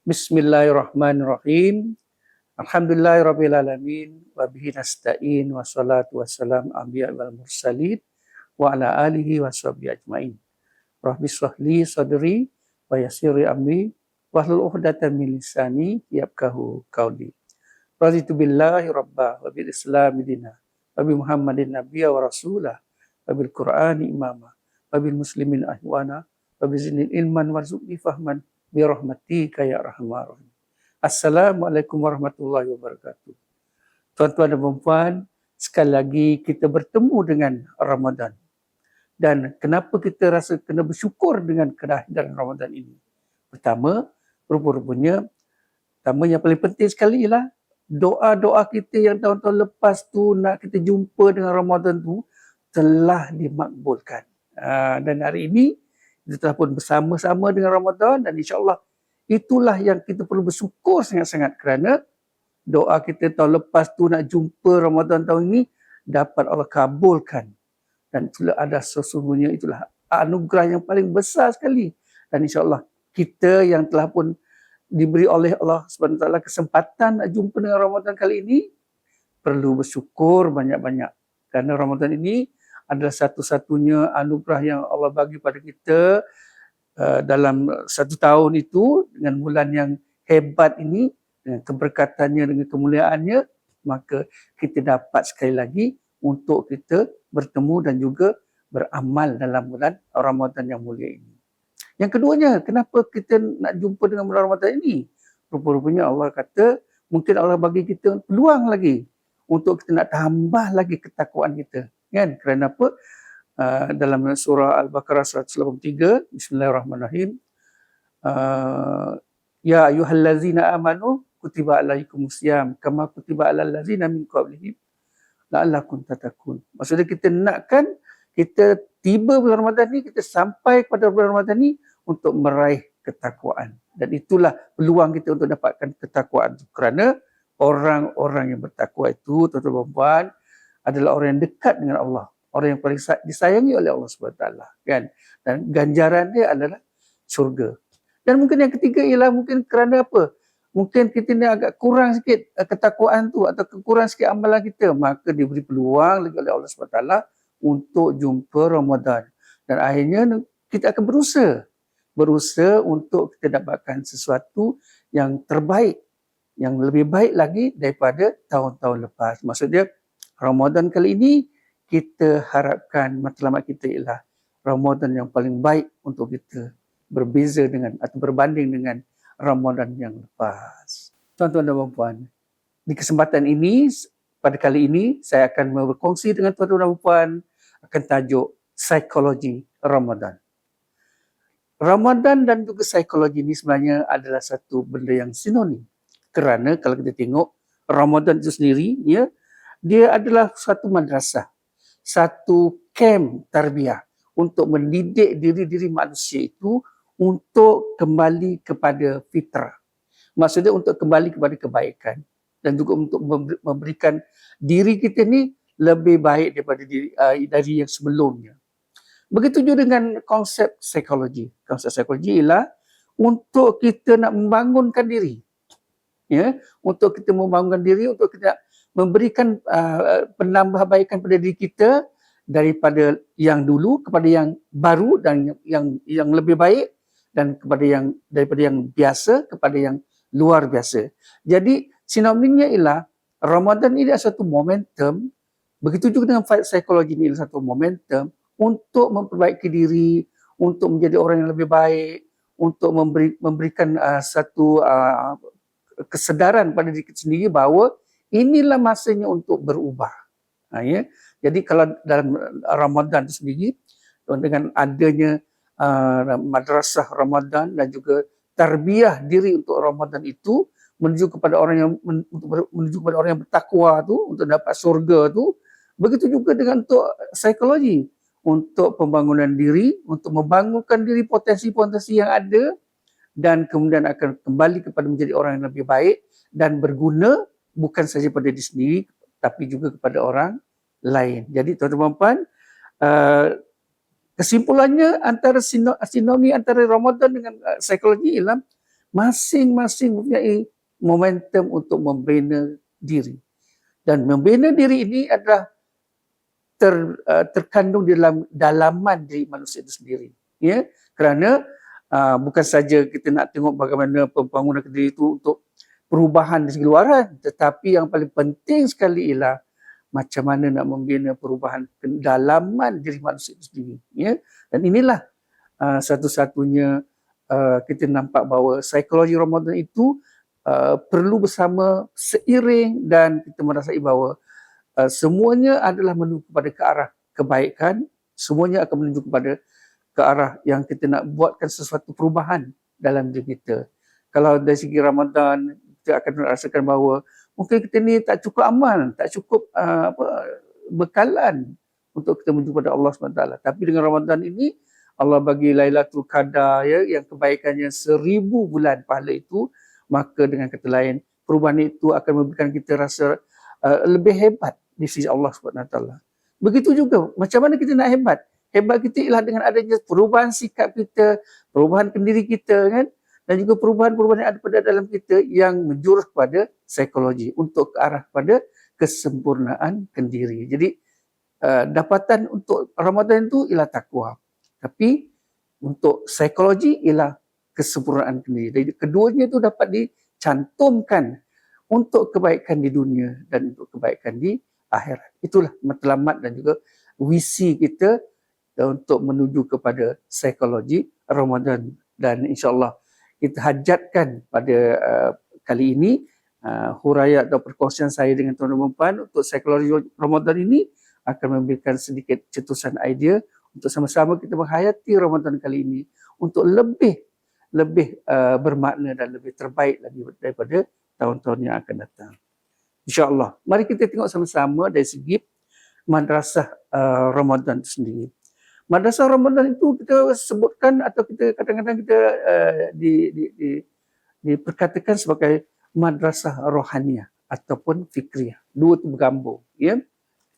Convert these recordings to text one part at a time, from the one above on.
Bismillahirrahmanirrahim. Alhamdulillahirrabbilalamin. Wabihi nasta'in. Wassalatu wassalam anbiya wal mursalin. Wa ala alihi wa sahbihi ajma'in. Rabbi shrahli sadri wa yassirli amri wahlul 'uqdatam min lisani yafqahu qawli. Raditu billahi rabba wa bil islami dina wa bi Muhammadin nabiyya wa rasulah wa bil Qur'ani imama wa bil muslimin ahwana wa bi zinil ilman warzuqni fahman bi rahmatika ya arhamar rahim. Assalamualaikum warahmatullahi wabarakatuh. Tuan-tuan dan puan-puan, sekali lagi kita bertemu dengan Ramadan. Dan kenapa kita rasa kena bersyukur dengan kehadiran Ramadan ini? Pertama, rupa-rupanya, yang paling penting sekali ialah doa-doa kita yang tahun-tahun lepas tu nak kita jumpa dengan Ramadan tu telah dimakbulkan. Dan hari ini kita telah pun bersama-sama dengan Ramadan dan insya-Allah itulah yang kita perlu bersyukur sangat-sangat kerana doa kita tahun lepas tu nak jumpa Ramadan tahun ini dapat Allah kabulkan. Dan itulah ada sesungguhnya itulah anugerah yang paling besar sekali. Dan insya-Allah kita yang telah pun diberi oleh Allah SWT kesempatan nak jumpa dengan Ramadan kali ini perlu bersyukur banyak-banyak. Kerana Ramadan ini adalah satu-satunya anugerah yang Allah bagi pada kita dalam satu tahun itu dengan bulan yang hebat ini, dengan keberkatannya, dengan kemuliaannya, maka kita dapat sekali lagi untuk kita bertemu dan juga beramal dalam bulan Ramadan yang mulia ini. Yang keduanya, kenapa kita nak jumpa dengan bulan Ramadan ini? Rupa-rupanya Allah kata, mungkin Allah bagi kita peluang lagi untuk kita nak tambah lagi ketakwaan kita. Kan? Kerana apa? Dalam surah Al-Baqarah 183, Bismillahirrahmanirrahim. Ya ayyuhallazina amanu kutiba alaikumusiyam kama kutiba alal ladzina min qablihim la'allakum tattaqun. Maksudnya kita nakkan kita tiba bulan Ramadan ni, kita sampai pada bulan Ramadan ni untuk meraih ketakwaan. Dan itulah peluang kita untuk dapatkan ketakwaan. Kerana orang-orang yang bertakwa itu, tuan-tuan dan puan, adalah orang yang dekat dengan Allah. Orang yang paling disayangi oleh Allah SWT. Kan? Dan ganjaran dia adalah syurga. Dan mungkin yang ketiga ialah mungkin kerana apa? Mungkin kita ni agak kurang sikit ketakwaan tu atau kurang sikit amalan kita. Maka diberi peluang lagi oleh Allah SWT untuk jumpa Ramadan. Dan akhirnya kita akan berusaha untuk kita dapatkan sesuatu yang terbaik. Yang lebih baik lagi daripada tahun-tahun lepas. Maksudnya Ramadan kali ini kita harapkan matlamat kita ialah Ramadan yang paling baik untuk kita berbeza dengan atau berbanding dengan Ramadan yang lepas. Tuan-tuan dan puan-puan, di kesempatan ini, pada kali ini saya akan berkongsi dengan tuan-tuan dan puan akan tajuk psikologi Ramadan. Ramadan dan juga psikologi ini sebenarnya adalah satu benda yang sinonim. Kerana kalau kita tengok Ramadan itu sendiri, dia adalah satu madrasah, satu kem tarbiyah untuk mendidik diri-diri manusia itu untuk kembali kepada fitrah. Maksudnya untuk kembali kepada kebaikan dan juga untuk memberikan diri kita ni lebih baik daripada dari yang sebelumnya. Begitu juga dengan konsep psikologi. Konsep psikologi ialah untuk kita nak membangunkan diri. Untuk kita membangunkan diri, untuk kita memberikan penambahbaikan pada diri kita daripada yang dulu kepada yang baru dan yang lebih baik dan daripada yang biasa kepada yang luar biasa. Jadi sinonimnya ialah Ramadan ini adalah satu momentum, begitu juga dengan psikologi ini adalah satu momentum untuk memperbaiki diri, untuk menjadi orang yang lebih baik, untuk memberikan satu kesedaran pada diri kita sendiri bahawa inilah masanya untuk berubah. Jadi kalau dalam Ramadan itu sendiri, dengan adanya madrasah Ramadan dan juga tarbiyah diri untuk Ramadan itu menuju kepada orang yang bertakwa tu, untuk dapat surga tu, begitu juga dengan untuk psikologi, untuk pembangunan diri, untuk membangunkan diri potensi-potensi yang ada dan kemudian akan kembali kepada menjadi orang yang lebih baik dan berguna bukan saja pada diri sendiri tapi juga kepada orang lain. Jadi tuan-tuan dan puan, kesimpulannya antara sinonim antara Ramadan dengan psikologi ialah masing-masing mempunyai momentum untuk membina diri. Dan membina diri ini adalah terkandung di dalam dalaman diri manusia itu sendiri. Ya, kerana bukan saja kita nak tengok bagaimana pembangunan diri itu untuk perubahan di segi luaran, tetapi yang paling penting sekali ialah macam mana nak membina perubahan kedalaman diri manusia itu sendiri. Ya, dan inilah satu-satunya kita nampak bahawa psikologi Ramadan itu perlu bersama seiring, dan kita merasai bahawa semuanya adalah menuju kepada ke arah kebaikan, semuanya akan menuju kepada ke arah yang kita nak buatkan sesuatu perubahan dalam diri kita. Kalau dari segi Ramadan, kita akan merasakan bahawa mungkin kita ni tak cukup amal, tak cukup bekalan untuk kita menuju kepada Allah SWT. Tapi dengan Ramadan ini, Allah bagi Lailatul Qadar, ya, yang kebaikannya 1000 bulan pahala itu, maka dengan kata lain, perubahan itu akan memberikan kita rasa lebih hebat di sisi Allah SWT. Begitu juga, macam mana kita nak hebat? Hebat kita ialah dengan adanya perubahan sikap kita, perubahan kendiri kita, kan? Dan juga perubahan-perubahan yang ada pada dalam kita yang menjurus kepada psikologi untuk ke arah pada kesempurnaan kendiri. Jadi dapatan untuk Ramadan itu ialah takwa. Tapi untuk psikologi ialah kesempurnaan kendiri. Jadi keduanya itu dapat dicantumkan untuk kebaikan di dunia dan untuk kebaikan di akhirat. Itulah matlamat dan juga visi kita untuk menuju kepada psikologi Ramadan. Dan insyaAllah kita hajatkan pada kali ini huraian atau perkongsian saya dengan tuan-tuan dan puan untuk psikologi Ramadan ini akan memberikan sedikit cetusan idea untuk sama-sama kita menghayati Ramadan kali ini untuk lebih bermakna dan lebih terbaik lagi daripada tahun-tahun yang akan datang. InsyaAllah. Mari kita tengok sama-sama dari segi madrasah Ramadan itu sendiri. Madrasah Ramadan itu kita sebutkan atau kita kadang-kadang kita diperkatakan sebagai madrasah rohaniah ataupun fikriyah. Dua itu bergambung, ya.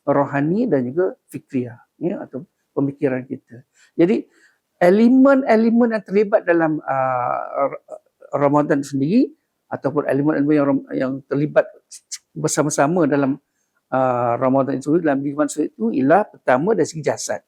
Rohani dan juga fikriyah, ya, atau pemikiran kita. Jadi elemen-elemen yang terlibat dalam Ramadan sendiri ataupun elemen-elemen yang terlibat bersama-sama dalam Ramadan itu, dalam diri manusia itu ialah pertama dari segi jasad.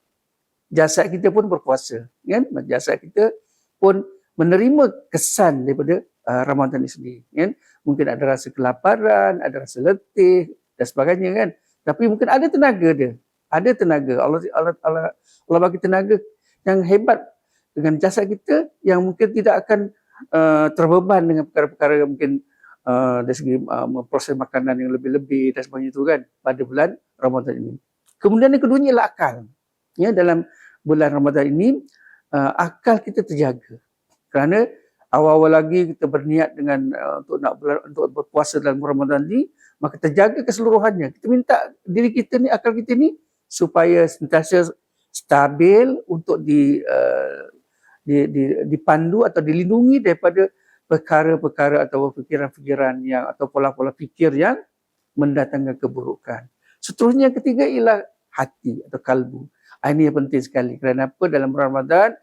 Jasad kita pun berpuasa, kan? Jasad kita pun menerima kesan daripada Ramadan ini sendiri, kan? Mungkin ada rasa kelaparan, ada rasa letih dan sebagainya, kan? Tapi mungkin ada tenaga dia. Ada tenaga. Allah bagi tenaga yang hebat dengan jasad kita yang mungkin tidak akan terbeban dengan perkara-perkara yang mungkin dari segi memproses makanan yang lebih-lebih dan sebagainya itu, kan, pada bulan Ramadan ini. Kemudian yang keduanya ialah akal. Ya, dalam bulan Ramadan ini akal kita terjaga. Kerana awal-awal lagi kita berniat dengan untuk berpuasa dalam Ramadan ini, maka terjaga keseluruhannya. Kita minta diri kita ni, akal kita ni supaya sentiasa stabil untuk dipandu atau dilindungi daripada perkara-perkara atau fikiran-fikiran yang atau pola-pola fikir yang mendatangkan keburukan. Seterusnya ketiga ialah hati atau kalbu. Ini yang penting sekali. Kerana apa? Dalam Ramadan,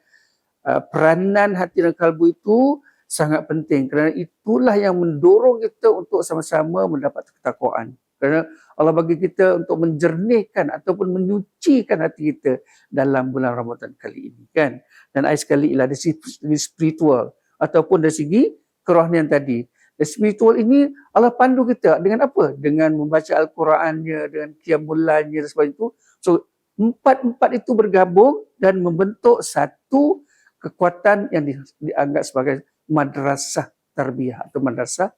peranan hati dan kalbu itu sangat penting. Kerana itulah yang mendorong kita untuk sama-sama mendapat ketakwaan. Kerana Allah bagi kita untuk menjernihkan ataupun menyucikan hati kita dalam bulan Ramadan kali ini, kan? Dan akhir sekali ialah dari segi spiritual ataupun dari segi kerohanian tadi. Dari spiritual ini Allah pandu kita dengan apa? Dengan membaca Al-Qurannya, dengan qiyamullannya dan sebagainya itu. So empat itu bergabung dan membentuk satu kekuatan yang dianggap sebagai madrasah tarbiyah atau madrasah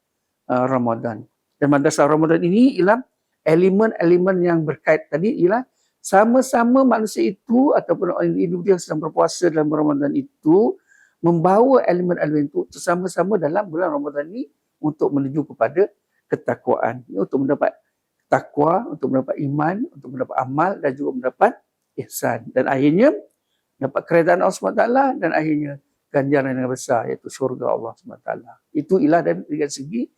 Ramadan. Dan madrasah Ramadan ini ialah elemen-elemen yang berkait tadi ialah sama-sama manusia itu ataupun individu yang sedang berpuasa dalam Ramadan itu membawa elemen-elemen itu bersama-sama dalam bulan Ramadan ini untuk menuju kepada ketakwaan, untuk mendapat takwa, untuk mendapat iman, untuk mendapat amal dan juga mendapat ihsan. Dan akhirnya dapat keredaan Allah SWT dan akhirnya ganjaran yang besar iaitu syurga Allah SWT. Itu ialah dari segi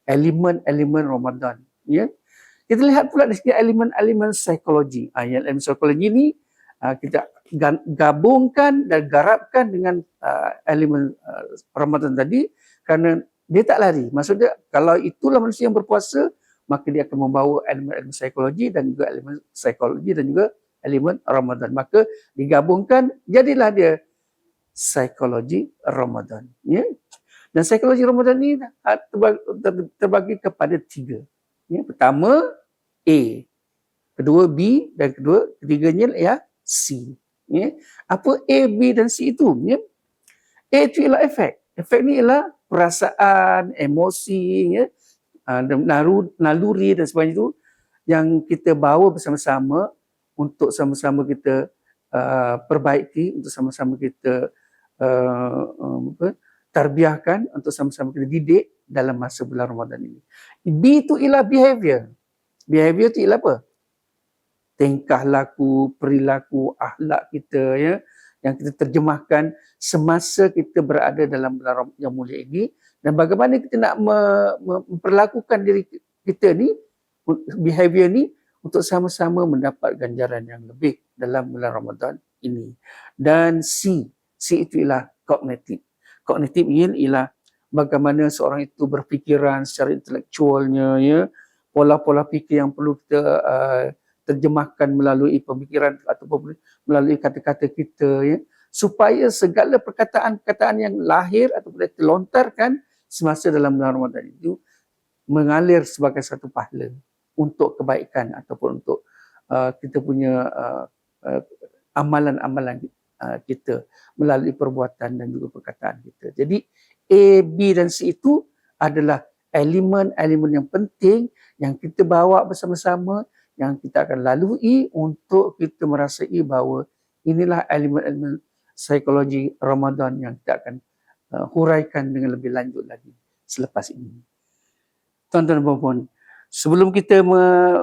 elemen-elemen Ramadan. Ya. Kita lihat pula dari segi elemen-elemen psikologi. Elemen psikologi ini kita gabungkan dan garapkan dengan elemen Ramadan tadi, kerana dia tak lari. Maksudnya kalau itulah manusia yang berpuasa, maka dia akan membawa elemen psikologi dan juga elemen psikologi dan juga elemen Ramadan. Maka digabungkan, jadilah dia psikologi Ramadan. Ya? Dan psikologi Ramadan ni terbagi kepada 3. Ya? Pertama, A. Kedua, B. Dan ketiganya ya, C. Ya? Apa A, B dan C itu? Ya? A itu ialah efek. Efek ni ialah perasaan, emosi, ya? Naluri dan sebagainya itu yang kita bawa bersama-sama untuk sama-sama kita perbaiki, untuk sama-sama kita tarbiahkan, untuk sama-sama kita didik dalam masa bulan Ramadan ini. B itu ialah behavior. Behavior itu ialah apa? Tingkah laku, perilaku, akhlak kita, ya, yang kita terjemahkan semasa kita berada dalam bulan yang mulia ini, dan bagaimana kita nak memperlakukan diri kita ni, behavior ni, untuk sama-sama mendapat ganjaran yang lebih dalam bulan Ramadan ini. Dan C itu ialah kognitif. Kognitif ini ialah bagaimana seorang itu berfikiran secara intelektualnya, ya, pola-pola fikir yang perlu kita terjemahkan melalui pemikiran ataupun melalui kata-kata kita, ya, supaya segala perkataan-perkataan yang lahir ataupun dilontarkan semasa dalam bulan Ramadan itu mengalir sebagai satu pahala untuk kebaikan ataupun untuk kita punya amalan-amalan kita melalui perbuatan dan juga perkataan kita. Jadi A, B dan C itu adalah elemen-elemen yang penting yang kita bawa bersama-sama, yang kita akan lalui untuk kita merasai bahawa inilah elemen-elemen psikologi Ramadan yang kita akan huraikan dengan lebih lanjut lagi selepas ini. Tuan-tuan dan puan-puan, sebelum kita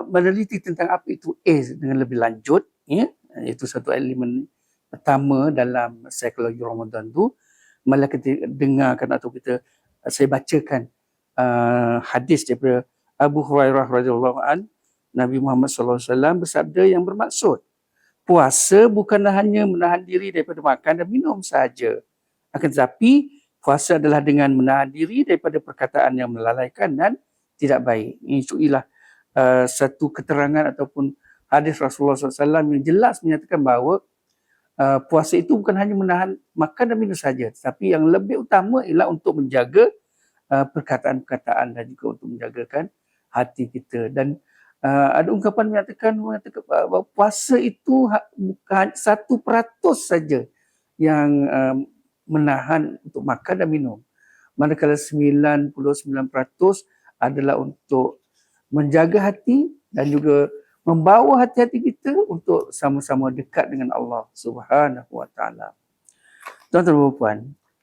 meneliti tentang apa itu A dengan lebih lanjut, ya, itu satu elemen pertama dalam psikologi Ramadan tu, malah kita dengarkan atau saya bacakan hadis daripada Abu Hurairah radhiyallahu an, Nabi Muhammad SAW bersabda yang bermaksud, puasa bukanlah hanya menahan diri daripada makan dan minum sahaja. Akan tetapi, puasa adalah dengan menahan diri daripada perkataan yang melalaikan dan tidak baik. Itu ialah satu keterangan ataupun hadis Rasulullah SAW yang jelas menyatakan bahawa puasa itu bukan hanya menahan makan dan minum saja, tetapi yang lebih utama ialah untuk menjaga perkataan-perkataan dan juga untuk menjagakan hati kita. Dan ada ungkapan mengatakan bahawa puasa itu bukan 1% saja yang menahan untuk makan dan minum. Manakala 99% adalah untuk menjaga hati dan juga membawa hati-hati kita untuk sama-sama dekat dengan Allah Subhanahu Wa Taala. Tuan-tuan dan puan,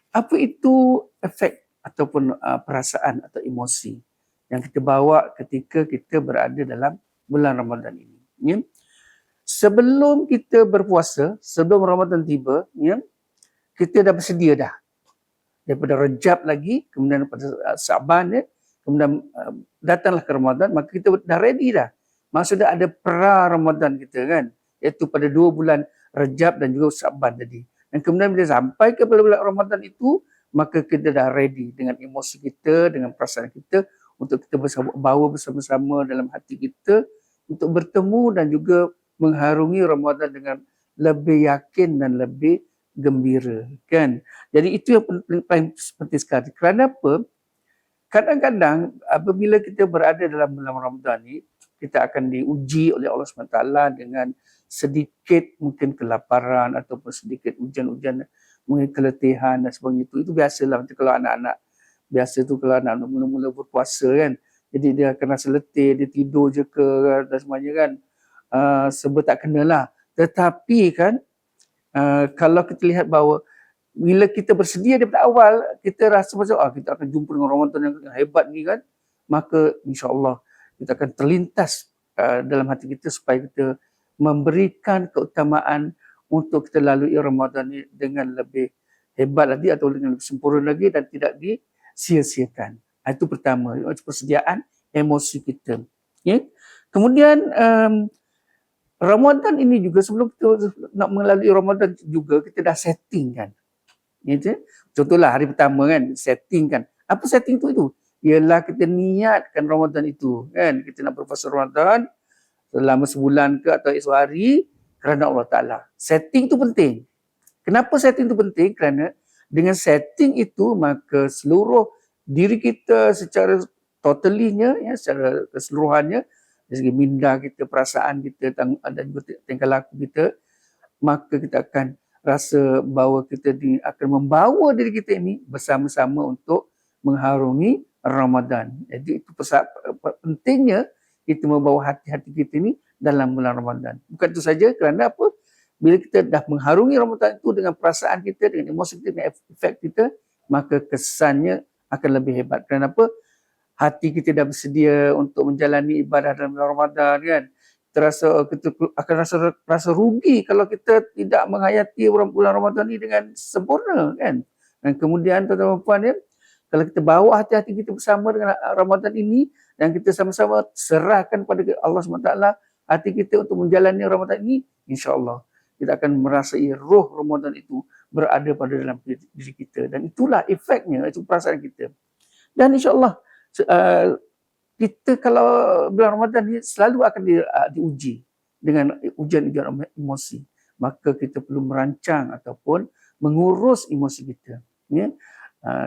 apa itu efek ataupun perasaan atau emosi yang kita bawa ketika kita berada dalam bulan Ramadan ini? Ya? Sebelum kita berpuasa, sebelum Ramadan tiba, ya, kita dah bersedia dah. Daripada Rejab lagi, kemudian daripada Sa'ban, ya, kemudian datanglah ke Ramadan, maka kita dah ready dah. Maksudnya ada pra-Ramadan kita kan, iaitu pada 2 bulan Rejab dan juga Sa'ban tadi. Dan kemudian bila sampai ke bulan Ramadan itu, maka kita dah ready dengan emosi kita, dengan perasaan kita, untuk kita bawa bersama-sama dalam hati kita, untuk bertemu dan juga mengharungi Ramadan dengan lebih yakin dan lebih gembira, kan? Jadi itu yang paling penting sekali. Kerana apa? Kadang-kadang apabila kita berada dalam bulan Ramadan ni, kita akan diuji oleh Allah SWT dengan sedikit mungkin kelaparan ataupun sedikit hujan-hujan, mungkin keletihan dan sebagainya. Itu biasalah. Macam kalau anak-anak biasa tu, kalau anak mula-mula berpuasa kan, jadi dia akan rasa letih, dia tidur je ke dan semuanya kan, sebab tak kenalah. Tetapi kan, kalau kita lihat bahawa bila kita bersedia daripada awal, kita rasa macam kita akan jumpa dengan Ramadan yang hebat ni kan, maka insya-Allah kita akan terlintas dalam hati kita supaya kita memberikan keutamaan untuk kita lalui Ramadan ni dengan lebih hebat lagi atau dengan lebih sempurna lagi dan tidak disia-siakan. Itu pertama, persediaan emosi kita. Ya? Kemudian Ramadan ini juga sebelum kita nak melalui Ramadan juga kita dah setting kan. Gitu. Contohlah hari pertama kan, setting kan. Apa setting tu itu? Ialah kita niatkan Ramadan itu kan. Kita nak berpuasa Ramadan selama sebulan ke atau esok hari kerana Allah Ta'ala. Setting tu penting. Kenapa setting tu penting? Kerana dengan setting itu maka seluruh diri kita secara totalinya, ya, secara keseluruhannya, dari segi minda kita, perasaan kita dan juga tingkah laku kita, maka kita akan rasa bahawa kita akan membawa diri kita ini bersama-sama untuk mengharungi Ramadan. Jadi itu pentingnya kita membawa hati-hati kita ini dalam bulan Ramadan. Bukan itu saja, kerana apa? Bila kita dah mengharungi Ramadan itu dengan perasaan kita, dengan emosi kita, dengan efek kita, maka kesannya akan lebih hebat. Kerana apa? Hati kita dah bersedia untuk menjalani ibadah dalam bulan Ramadan kan. Kita akan rasa rugi kalau kita tidak menghayati bulan Ramadan ini dengan sempurna kan. Dan kemudian tuan-tuan dan puan ya, kalau kita bawa hati-hati kita bersama dengan Ramadan ini dan kita sama-sama serahkan pada Allah SWT hati kita untuk menjalani Ramadan ini, insya-Allah kita akan merasai roh Ramadan itu berada pada dalam diri kita, dan itulah efeknya, itu perasaan kita. Dan insya-Allah kita kalau bulan Ramadan ni selalu akan diuji dengan ujian-ujian emosi, maka kita perlu merancang ataupun mengurus emosi kita. Ya?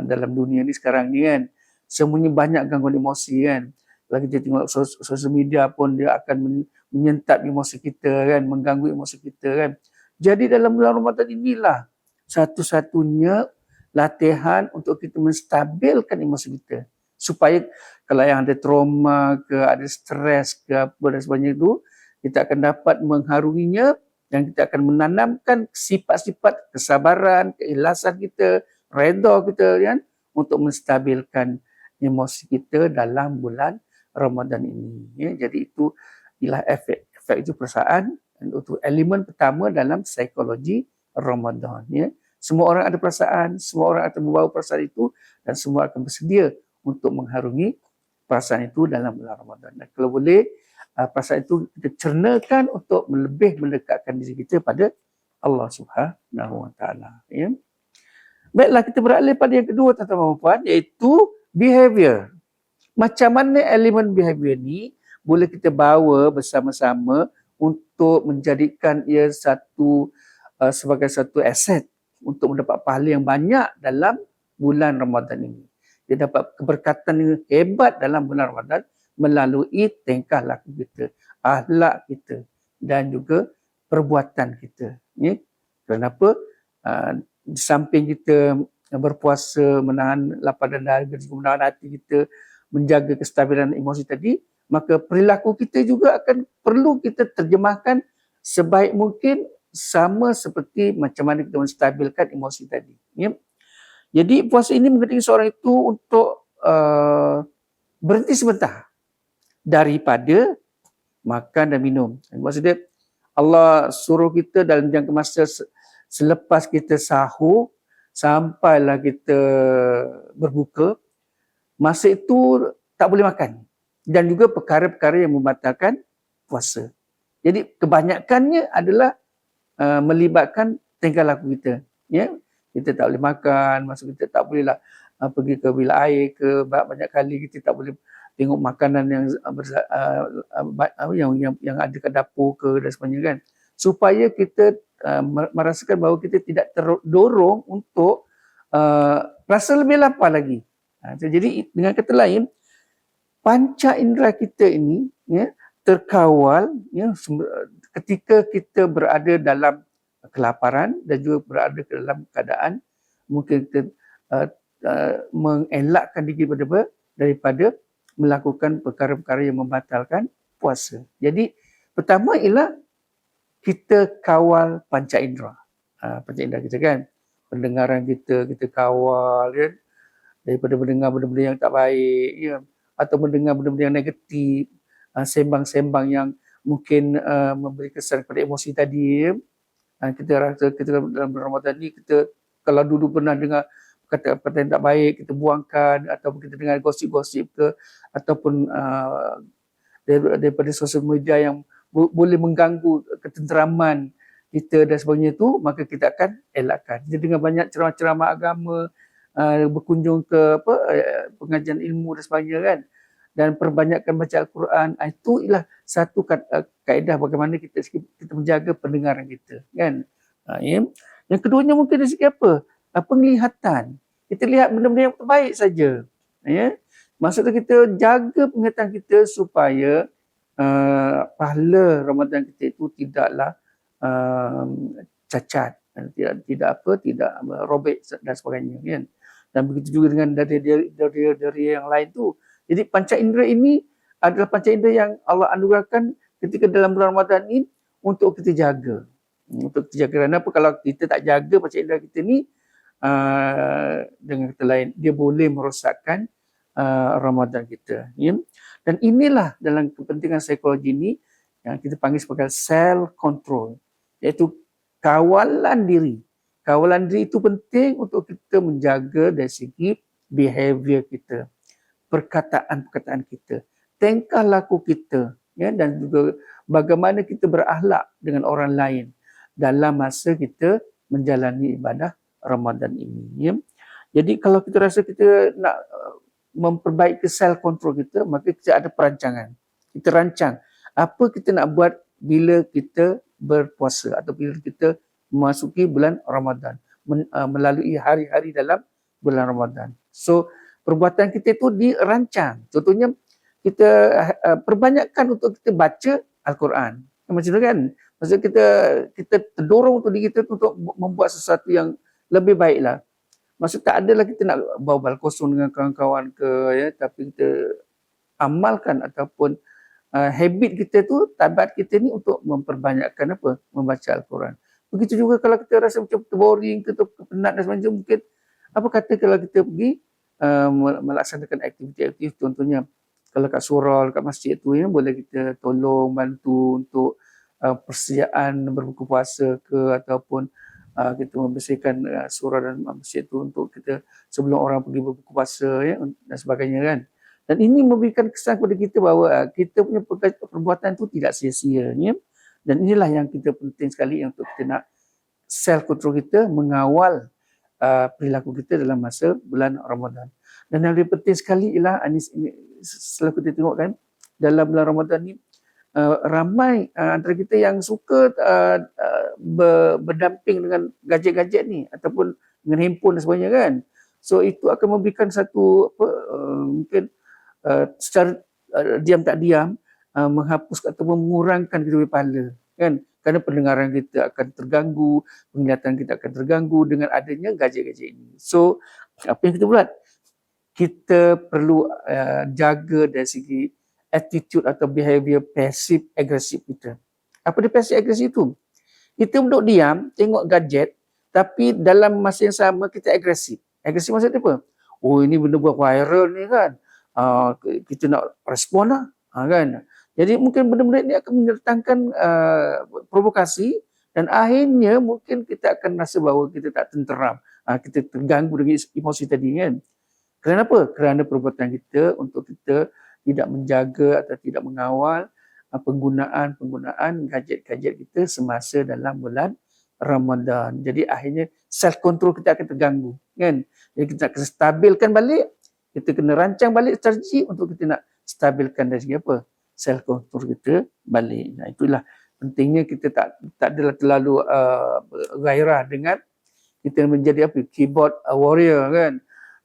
Dalam dunia ni sekarang ni kan, semuanya banyak gangguan emosi kan. Kalau kita tengok sosial media pun dia akan menyentap emosi kita kan, mengganggu emosi kita kan. Jadi dalam bulan Ramadan inilah satu-satunya latihan untuk kita menstabilkan emosi kita. Supaya kalau yang ada trauma ke, ada stres ke apa dan sebagainya itu, kita akan dapat mengharunginya dan kita akan menanamkan sifat-sifat kesabaran, keikhlasan kita, redha kita kan, untuk menstabilkan emosi kita dalam bulan Ramadan ini. Ya. Jadi itu ialah efek itu perasaan, dan itu elemen pertama dalam psikologi Ramadan. Ya. Semua orang ada perasaan, semua orang akan membawa perasaan itu dan semua akan bersedia untuk mengharungi perasaan itu dalam bulan Ramadan. Dan kalau boleh, perasaan itu kita cernakan untuk lebih mendekatkan diri kita pada Allah Subhanahu Wa Taala. Ya. Baiklah, kita beralih pada yang kedua, tuan-tuan dan puan, iaitu behavior. Macam mana elemen behavior ni boleh kita bawa bersama-sama untuk menjadikan ia sebagai satu aset untuk mendapat pahala yang banyak dalam bulan Ramadan ini. Dia dapat keberkatan yang hebat dalam bulan Ramadan melalui tingkah laku kita, akhlak kita dan juga perbuatan kita. Ya? Kenapa? Di samping kita berpuasa, menahan lapar dan dahaga, menahan hati kita, menjaga kestabilan emosi tadi, maka perilaku kita juga akan perlu kita terjemahkan sebaik mungkin sama seperti macam mana kita menstabilkan emosi tadi. Ya? Jadi puasa ini mengenai seorang itu untuk berhenti sebentar daripada makan dan minum. Maksudnya Allah suruh kita dalam jangka masa selepas kita sahur sampailah kita berbuka, masa itu tak boleh makan dan juga perkara-perkara yang membatalkan puasa. Jadi kebanyakannya adalah melibatkan tingkah laku kita. Ya? Kita tak boleh makan, maksud kita tak bolehlah pergi ke bilik air ke, banyak kali kita tak boleh tengok makanan yang ada kat dapur ke dan sebagainya kan. Supaya kita merasakan bahawa kita tidak terdorong untuk rasa lebih lapar lagi. Jadi dengan kata lain, panca indera kita ini ya, terkawal ya, ketika kita berada dalam kelaparan dan juga berada dalam keadaan mungkin kita mengelakkan diri daripada melakukan perkara-perkara yang membatalkan puasa. Jadi pertama ialah kita kawal panca indera. Panca indera kita kan, pendengaran kita kawal kan, daripada mendengar benda-benda yang tak baik ya, atau mendengar benda-benda yang negatif, sembang-sembang yang mungkin memberi kesan kepada emosi tadi ya. Kita rasa kita dalam Ramadan ni, kita kalau dulu pernah dengar kata-kata yang tak baik, kita buangkan, ataupun kita dengar gosip-gosip ke, ataupun daripada sosial media yang boleh mengganggu ketenteraman kita dan sebagainya tu, maka kita akan elakkan. Jadi dengan banyak ceramah-ceramah agama, berkunjung ke pengajian ilmu dan sebagainya kan, dan perbanyakkan baca Al-Quran, itu ialah satu kaedah bagaimana kita menjaga pendengaran kita kan. Ya. Yang keduanya mungkin dari segi apa? Penglihatan. Kita lihat benda-benda yang terbaik saja. Ya. Maksudnya kita jaga penglihatan kita supaya pahala Ramadan kita itu tidaklah cacat, tidak robek dan sebagainya kan. Dan begitu juga dengan dari yang lain tu. Jadi panca indera ini adalah panca indera yang Allah anugerahkan ketika dalam bulan Ramadan ini untuk kita jaga. Untuk kita jaga. Kenapa kalau kita tak jaga panca indera kita ni, dengan kata lain, dia boleh merosakkan Ramadan kita. Ya? Dan inilah dalam kepentingan psikologi ini yang kita panggil sebagai self control, iaitu kawalan diri. Kawalan diri itu penting untuk kita menjaga dari segi behavior kita, perkataan-perkataan kita, tingkah laku kita, ya, dan juga bagaimana kita berakhlak dengan orang lain dalam masa kita menjalani ibadah Ramadan ini. Ya. Jadi kalau kita rasa kita nak memperbaiki self control kita, maka kita ada perancangan. Kita rancang apa kita nak buat bila kita berpuasa atau bila kita memasuki bulan Ramadan, melalui hari-hari dalam bulan Ramadan. So perbuatan kita itu dirancang. Contohnya kita perbanyakkan untuk kita baca Al-Quran. Macam tu kan? Maksudnya kita terdorong untuk diri kita untuk membuat sesuatu yang lebih baiklah. Maksud tak adalah kita nak bawa bal kosong dengan kawan-kawan ke, ya, tapi kita amalkan ataupun habit kita tu, tabiat kita ni untuk memperbanyakkan apa? Membaca Al-Quran. Begitu juga kalau kita rasa macam boring, kita penat dan sebagainya, mungkin apa kata kalau kita pergi melaksanakan aktiviti-aktiviti, contohnya kalau kat surau, kat masjid tu, ya, boleh kita tolong, bantu untuk persediaan berbuka puasa ke, ataupun kita membersihkan surau dan masjid tu untuk kita sebelum orang pergi berbuka puasa, ya, dan sebagainya kan. Dan ini memberikan kesan kepada kita bahawa kita punya perbuatan itu tidak sia-sia. Ya? Dan inilah yang kita penting sekali untuk kita nak self control kita, mengawal perilaku kita dalam masa bulan Ramadan. Dan yang lebih penting sekali ialah ini selalu kita tengok kan, dalam bulan Ramadan ni ramai antara kita yang suka berdamping dengan gadget-gadget ni ataupun dengan handphone dan sebagainya kan. So itu akan memberikan satu mungkin secara diam tak diam menghapus atau mengurangkan kita punya pahala kan, kerana pendengaran kita akan terganggu, penglihatan kita akan terganggu dengan adanya gadget-gadget ini. So apa yang kita buat? Kita perlu jaga dari segi attitude atau behavior passive agresif kita. Apa dia passive agresif itu? Kita duduk diam tengok gadget, tapi dalam masa yang sama kita agresif. Agresif maksudnya apa? Oh, ini benda buat viral ni kan, kita nak respon lah, kan. Jadi mungkin benda-benda ini akan mendatangkan provokasi, dan akhirnya mungkin kita akan rasa bahawa kita tak tenteram, kita terganggu dengan emosi tadi kan. Kerana apa? Kerana perbuatan kita untuk kita tidak menjaga atau tidak mengawal penggunaan gadget-gadget kita semasa dalam bulan Ramadan. Jadi akhirnya self control kita akan terganggu kan. Jadi kita akan stabilkan balik, kita kena rancang balik strategi untuk kita nak stabilkan dari segi apa? Self control kita balik. Nah, itulah pentingnya kita tak adalah terlalu gairah dengan kita menjadi apa? Keyboard warrior kan.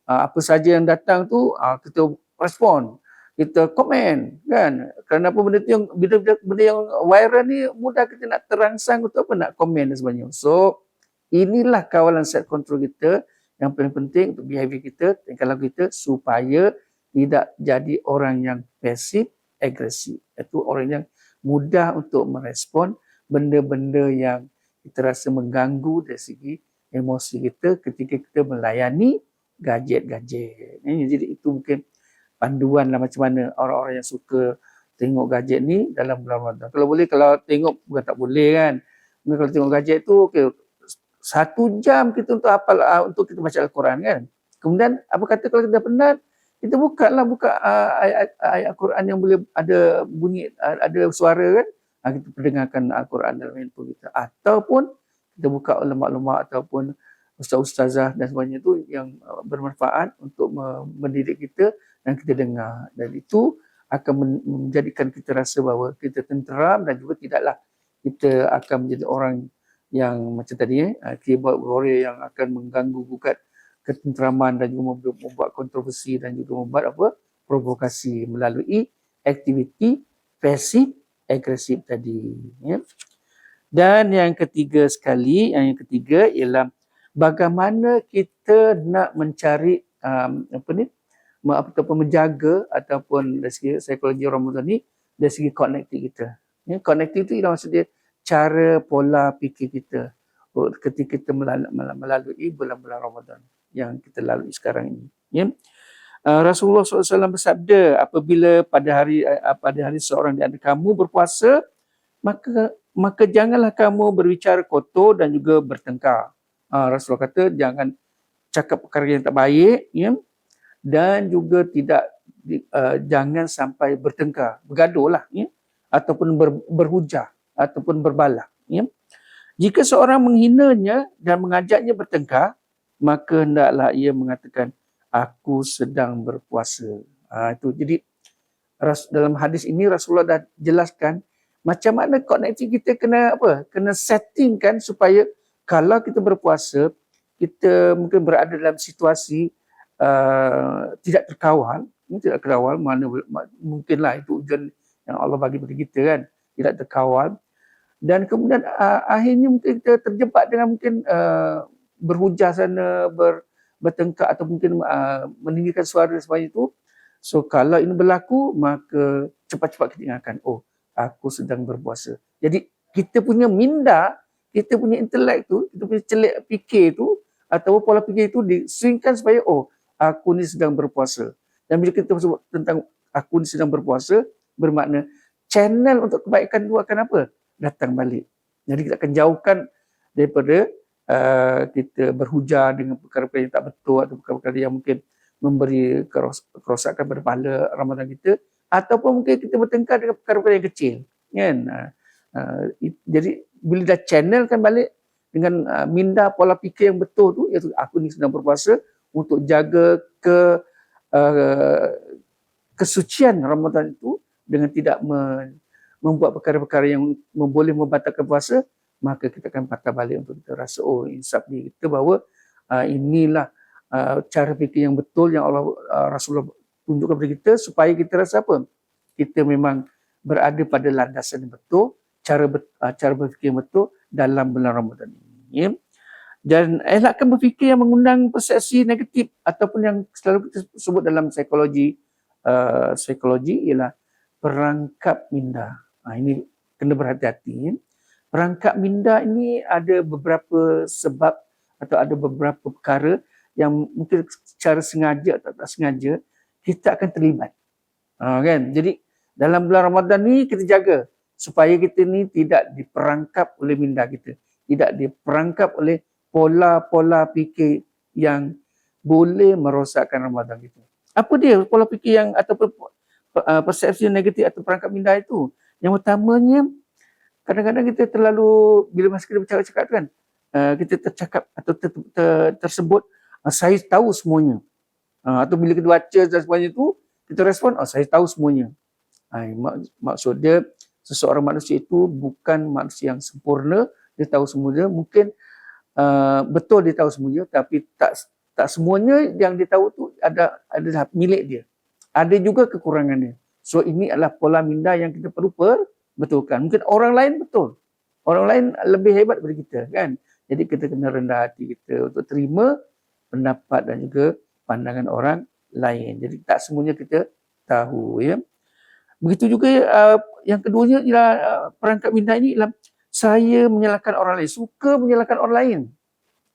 Apa saja yang datang tu kita respon, kita komen kan. Kerana apa benda tu yang benda yang viral ni mudah kita nak terangsang untuk apa, nak komen dan sebagainya. So inilah kawalan self control kita yang paling penting untuk behavior kita, tingkah laku kita, supaya tidak jadi orang yang pasif agresif. Itu orang yang mudah untuk merespon benda-benda yang kita rasa mengganggu dari segi emosi kita ketika kita melayani gadget-gadget. Jadi itu mungkin panduan lah macam mana orang-orang yang suka tengok gadget ni dalam bulan Ramadan. Kalau boleh, kalau tengok, bukan tak boleh kan. Mungkin kalau tengok gadget tu, okay, 1 jam kita untuk hafal, untuk kita baca Al-Quran kan. Kemudian apa kata kalau kita penat, kita buka ayat Al-Quran yang boleh ada bunyi, ada suara kan. kita pendengarkan Al-Quran dalam handphone kita, ataupun kita buka lemak-lemak ataupun ustaz-ustazah dan sebagainya itu yang bermanfaat untuk mendidik kita dan kita dengar, dan itu akan menjadikan kita rasa bahawa kita tenteram dan juga tidaklah kita akan menjadi orang yang macam tadi keyboard warrior yang akan mengganggu gugat ketenteraman dan juga membuat kontroversi dan juga membuat provokasi melalui aktiviti pasif agresif tadi, ya. Dan yang ketiga ialah bagaimana kita nak mencari menjaga ataupun dari segi psikologi Ramadan ni dari segi konektif kita. Ya, konektif itu ialah maksudnya cara pola fikir kita ketika kita melalui bulan-bulan Ramadan yang kita lalui sekarang ini. Ya. Rasulullah SAW bersabda, apabila pada hari seorang di antara kamu berpuasa, maka janganlah kamu berbicara kotor dan juga bertengkar. Rasulullah kata jangan cakap perkara yang tak baik, ya, dan juga jangan sampai bertengkar, bergaduh lah, ya, ataupun berhujah ataupun berbalah. Ya. Jika seorang menghinanya dan mengajaknya bertengkar, maka hendaklah ia mengatakan, aku sedang berpuasa. Itu. Jadi dalam hadis ini Rasulullah dah jelaskan macam mana konektif kita kena settingkan supaya kalau kita berpuasa, kita mungkin berada dalam situasi tidak terkawal, mana mungkinlah itu ujian yang Allah bagi kepada kita kan, tidak terkawal, dan kemudian akhirnya mungkin kita terjebak dengan mungkin berhujah sana, bertengkar atau mungkin meninggikan suara dan sebagainya itu. So kalau ini berlaku, maka cepat-cepat kita ingatkan, oh, aku sedang berpuasa. Jadi kita punya minda, kita punya intelek tu, kita punya celik fikir tu atau pola fikir itu diswingkan supaya, oh, aku ni sedang berpuasa. Dan bila kita sebut tentang aku ni sedang berpuasa, bermakna channel untuk kebaikan itu akan apa? Datang balik. Jadi kita akan jauhkan daripada kita berhujah dengan perkara-perkara yang tak betul atau perkara-perkara yang mungkin memberi kerosakan pada pahala Ramadan kita, ataupun mungkin kita bertengkar dengan perkara-perkara yang kecil, kan? Jadi bila dah channelkan balik dengan minda pola fikir yang betul tu, iaitu aku ni sedang berpuasa untuk jaga kesucian Ramadan itu dengan tidak membuat perkara-perkara yang boleh membatalkan puasa, maka kita akan patah balik untuk kita rasa, oh, insaf diri kita bahawa inilah cara fikir yang betul yang Rasulullah tunjukkan kepada kita, supaya kita rasa apa? Kita memang berada pada landasan yang betul, cara berfikir yang betul dalam bulan Ramadan ini. Ya? Dan elakkan berfikir yang mengundang persepsi negatif ataupun yang selalu kita sebut dalam psikologi ialah perangkap minda. Ini kena berhati-hati. Ya? Perangkap minda ini ada beberapa sebab atau ada beberapa perkara yang mungkin secara sengaja atau tak sengaja kita akan terlibat. Kan? Jadi dalam bulan Ramadan ni kita jaga supaya kita ni tidak diperangkap oleh minda kita, tidak diperangkap oleh pola-pola fikir yang boleh merosakkan Ramadan kita. Apa dia pola fikir yang ataupun persepsi negatif atau perangkap minda itu? Yang utamanya, kadang-kadang kita terlalu, bila masa kita bercakap-cakap kan, kita tercakap atau tersebut, saya tahu semuanya. Atau bila kita baca dan sebagainya itu, kita respon, saya tahu semuanya. Maksud dia, seseorang manusia itu bukan manusia yang sempurna, dia tahu semuanya. Mungkin betul dia tahu semuanya, tapi tak semuanya yang dia tahu tu adalah milik dia. Ada juga kekurangannya. So ini adalah pola minda yang kita perlu betulkan. Mungkin orang lain betul. Orang lain lebih hebat daripada kita, kan? Jadi kita kena rendah hati kita untuk terima pendapat dan juga pandangan orang lain. Jadi tak semuanya kita tahu, ya. Begitu juga yang keduanya ialah perangkap minda ini ialah saya menyalahkan orang lain, suka menyalahkan orang lain.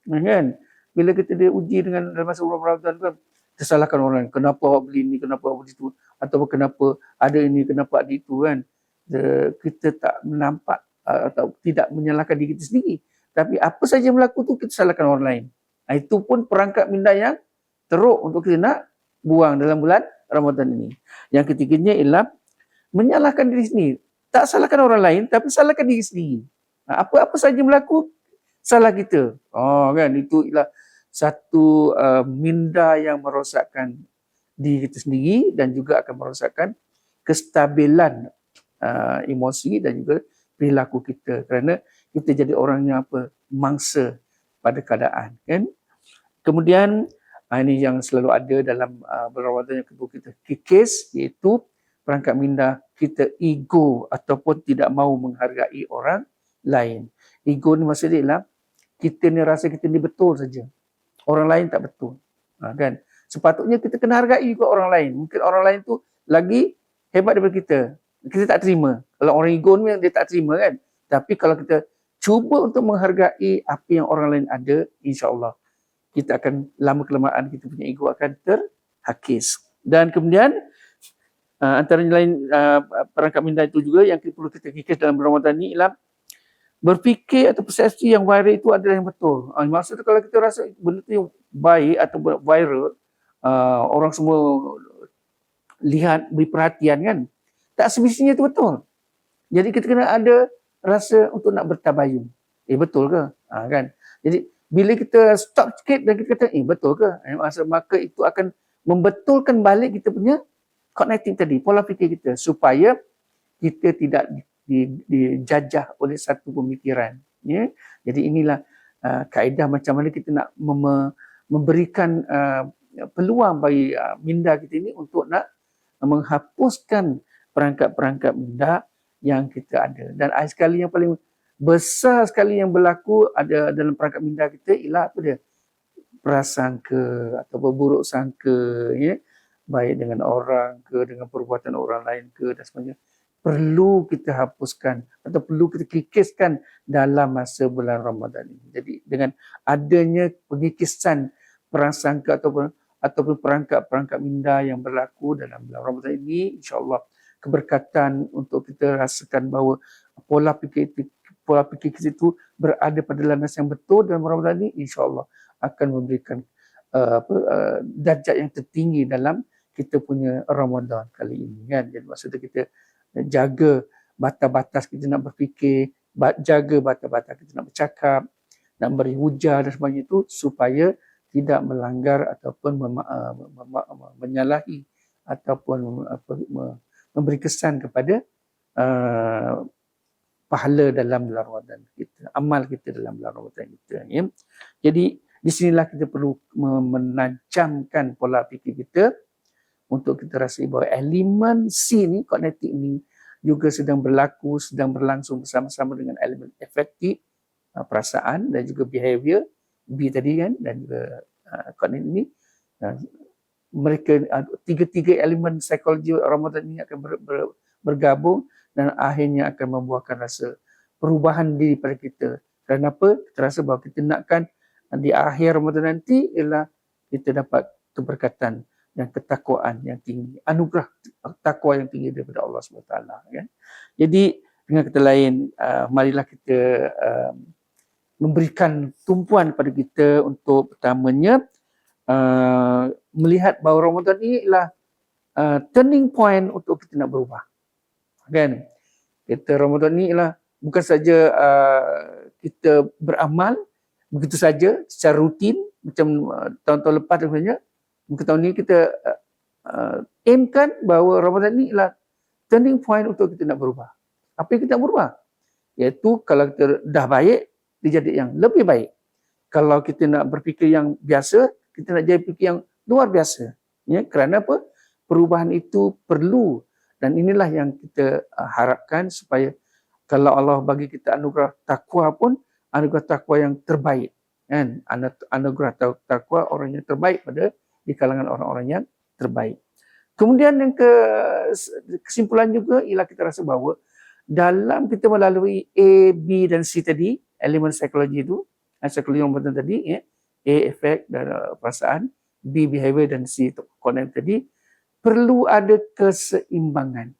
Kan? Bila kita diuji dengan dalam masa Ramadan kan, kita salahkan orang lain. Kenapa awak beli ni, kenapa awak beli itu, atau kenapa ada ini, kenapa ada itu, kan? Kita tak menampak atau tidak menyalahkan diri kita sendiri. Tapi apa saja yang berlaku tu kita salahkan orang lain. Itu pun perangkap minda yang teruk untuk kita nak buang dalam bulan Ramadan ini. Yang ketiganya ialah menyalahkan diri sendiri. Tak salahkan orang lain, tapi salahkan diri sendiri. Apa-apa saja berlaku, salah kita. Kan, itu ialah satu minda yang merosakkan diri kita sendiri dan juga akan merosakkan kestabilan emosi dan juga perilaku kita, kerana kita jadi orang yang mangsa pada keadaan, kan. Kemudian ini yang selalu ada dalam bulan Ramadan yang kedua kita kikis, iaitu perangkap minda kita ego ataupun tidak mahu menghargai orang lain. Ego ni maksudnya ialah kita ni rasa kita ni betul saja, orang lain tak betul, kan. Sepatutnya kita kena hargai juga orang lain. Mungkin orang lain tu lagi hebat daripada kita, kita tak terima. Kalau orang ego ni dia tak terima, kan. Tapi kalau kita cuba untuk menghargai apa yang orang lain ada, insya-Allah kita akan lama kelamaan kita punya ego akan terhakis. Dan kemudian antaranya lain perangkap minda itu juga yang perlu kita kikis dalam Ramadan ni ialah berfikir atau persepsi yang viral itu adalah yang betul. Maksudnya kalau kita rasa benda tu yang baik atau viral, orang semua lihat, beri perhatian, kan, tak semestinya itu betul. Jadi kita kena ada rasa untuk nak bertabayun. Betul ke? Kan? Jadi bila kita stop sikit dan kita kata, betul ke? Maka itu akan membetulkan balik kita punya cognitive tadi, pola fikir kita, supaya kita tidak dijajah oleh satu pemikiran. Ya? Jadi inilah kaedah macam mana kita nak memberikan peluang bagi minda kita ini untuk nak menghapuskan perangkap-perangkap minda yang kita ada. Dan sekali yang paling besar sekali yang berlaku ada dalam perangkap minda kita ialah apa dia? Prasangka atau berburuk sangka, ya, baik dengan orang ke, dengan perbuatan orang lain ke dan sebagainya. Perlu kita hapuskan atau perlu kita kikiskan dalam masa bulan Ramadan ini. Jadi dengan adanya pengikisan prasangka ataupun perangkap-perangkap minda yang berlaku dalam bulan Ramadan ini, insya-Allah keberkatan untuk kita rasakan bahawa pola fikir kita itu berada pada landas yang betul dalam Ramadan ini, insya-Allah akan memberikan darjat yang tertinggi dalam kita punya Ramadan kali ini, kan. Jadi maksudnya kita jaga batas-batas kita nak berfikir, jaga batas-batas kita nak bercakap, nak beri hujah dan sebagainya itu, supaya tidak melanggar ataupun menyalahi ataupun memberi kesan kepada pahala dalam bulan Ramadan kita, amal kita dalam bulan Ramadan kita, ya. Jadi di sinilah kita perlu menancapkan pola fikir kita untuk kita rasa bahawa elemen C ni, kognitif ni juga sedang berlangsung bersama-sama dengan elemen efektif, perasaan dan juga behavior, B tadi, kan, dan juga kognitif ni. Mereka tiga-tiga elemen psikologi Ramadan ini akan bergabung dan akhirnya akan membuahkan rasa perubahan diri pada kita. Kenapa? Kita rasa bahawa kita nakkan di akhir Ramadan nanti ialah kita dapat keberkatan dan ketakwaan yang tinggi, anugerah takwa yang tinggi daripada Allah SWT, kan. Jadi dengan kata lain, marilah kita memberikan tumpuan kepada kita untuk pertamanya melihat bahawa Ramadan ini ialah turning point untuk kita nak berubah, kan. Kita Ramadan ini ialah bukan saja kita beramal begitu saja secara rutin macam tahun-tahun lepas dan sebagainya. Mungkin tahun ini kita aimkan bahawa Ramadan ini ialah turning point untuk kita nak berubah. Apa yang kita nak berubah? Iaitu kalau kita dah baik, dia jadi yang lebih baik. Kalau kita nak berfikir yang biasa, kita nak jadi fikir yang luar biasa. Ya, kerana apa? Perubahan itu perlu, dan inilah yang kita harapkan, supaya kalau Allah bagi kita anugerah takwa pun, anugerah takwa yang terbaik, kan? Anugerah takwa orang yang terbaik di kalangan orang-orang yang terbaik. Kemudian yang kesimpulan juga ialah kita rasa bahawa dalam kita melalui A, B dan C tadi, elemen psikologi itu, psikologi yang betul tadi, ya, A efek dan perasaan, B behavior dan C cognitive tadi, perlu ada keseimbangan,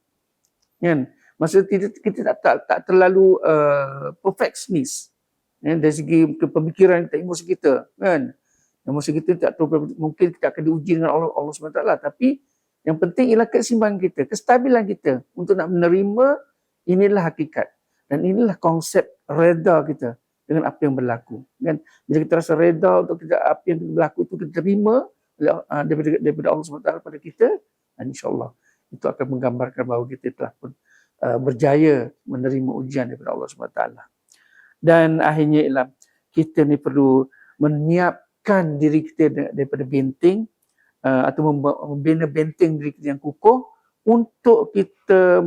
kan? Maksudnya kita tak terlalu perfectionist, ya, dari segi pemikiran kita, emosi kita, kan. Emosi kita tak tahu, mungkin kita akan diuji dengan Allah SWT, tapi yang penting ialah keseimbangan kita, kestabilan kita untuk nak menerima inilah hakikat dan inilah konsep reda kita dengan apa yang berlaku. Kan? Bila kita rasa reda untuk kita, apa yang berlaku itu kita terima daripada Allah SWT pada kita, dan insyaAllah itu akan menggambarkan bahawa kita telah pun berjaya menerima ujian daripada Allah SWT. Dan akhirnya ialah kita ni perlu menyiapkan diri kita daripada benteng atau membina benteng diri kita yang kukuh untuk kita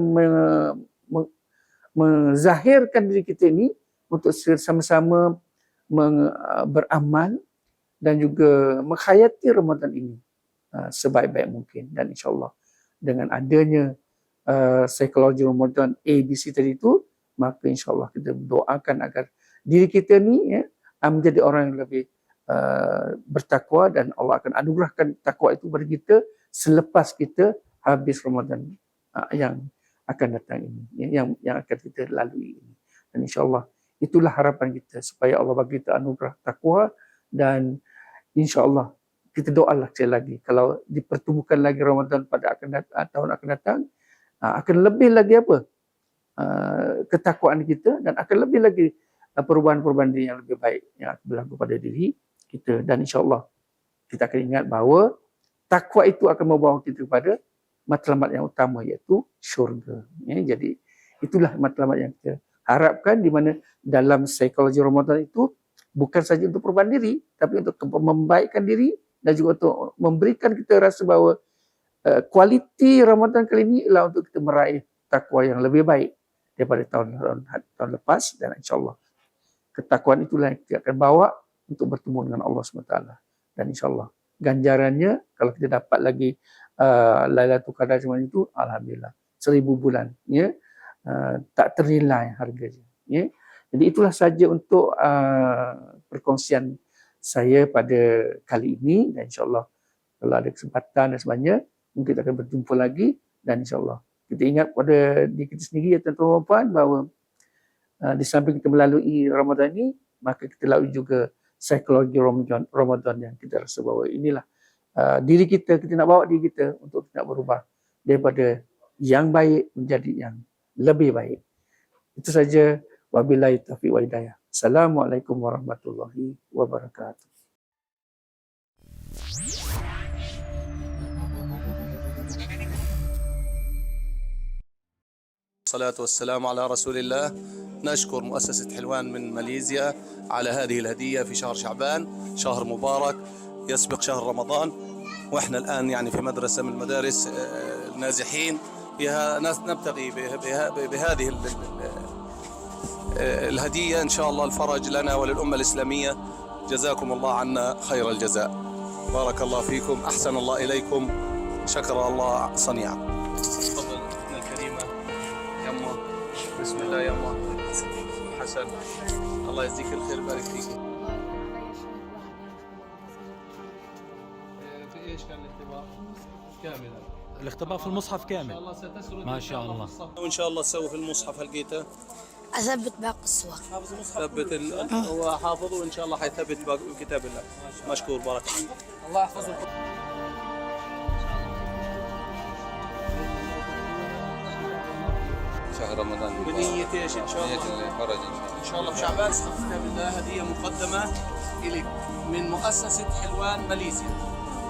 menzahirkan diri kita ini untuk sama-sama beramal dan juga menghayati Ramadan ini sebaik-baik mungkin. Dan insyaAllah dengan adanya psikologi Ramadan ABC tadi itu, maka insyaAllah kita doakan agar diri kita ni menjadi orang yang lebih bertakwa, dan Allah akan anugerahkan takwa itu kepada kita selepas kita habis Ramadan yang akan datang ini, yang akan kita lalui ini. Dan insyaAllah itulah harapan kita, supaya Allah bagi kita anugerah takwa, dan insyaAllah kita doalah sekali lagi kalau dipertemukan lagi Ramadan pada tahun akan datang, akan lebih lagi ketakwaan kita, dan akan lebih lagi perubahan-perubahan diri yang lebih baik yang akan berlaku pada diri kita. Dan insyaAllah kita akan ingat bahawa takwa itu akan membawa kita kepada matlamat yang utama, iaitu syurga. Jadi itulah matlamat yang kita harapkan, di mana dalam psikologi Ramadan itu bukan saja untuk perubahan diri, tapi untuk membaikkan diri dan juga untuk memberikan kita rasa bahawa kualiti Ramadan kali ini ialah untuk kita meraih takwa yang lebih baik daripada tahun lepas. Dan insyaAllah ketakwaan itulah yang kita akan bawa untuk bertemu dengan Allah SWT. Dan insyaAllah ganjarannya, kalau kita dapat lagi Lailatul Qadar macam itu, alhamdulillah 1000 bulan, tak ternilai harganya. Jadi itulah saja untuk perkongsian saya pada kali ini, dan insyaAllah kalau ada kesempatan dan sebagainya, mungkin kita akan berjumpa lagi. Dan insyaAllah kita ingat pada diri kita sendiri, ya tuan-tuan dan puan, bahawa di samping kita melalui Ramadan ini, maka kita lalui juga psikologi Ramadan yang kita rasa bahawa inilah diri kita nak bawa diri kita untuk nak berubah daripada yang baik menjadi yang lebih baik. Itu saja. Wabillahi taufiq wal hidayah. Assalamualaikum warahmatullahi wabarakatuh. الصلاة والسلام على رسول الله. نشكر مؤسسة حلوان من ماليزيا على هذه الهدية في شهر شعبان، شهر مبارك يسبق شهر رمضان، وإحنا الآن يعني في مدرسة من المدارس النازحين فيها ناس نبتغي بهذه الهدية إن شاء الله الفرج لنا وللأمة الإسلامية. جزاكم الله عنا خير الجزاء. بارك الله فيكم، أحسن الله إليكم، شكر الله صنيعا. تفضل أختنا الكريمة يما، بسم الله يما حسن، الله يجزيك الخير، بارك فيك. في إيش كان الاختبار؟ كاملا. الاختبار في المصحف كامل. إن شاء الله ستسرد ما شاء الله. وإن شاء الله تسوي في المصحف. هل لقيته؟ أثبت باقي الصور. حافظ المصحف. ثبت هو حافظه، وإن شاء الله حيثبت كتاب الله. مشكور، بارك الله. الله يحفظه. شهر رمضان بنية ايش ان شاء الله؟ نية الفرج ان شاء الله في شعبان كتاب الله هدية مقدمة إليك من مؤسسة حلوان ماليزيا.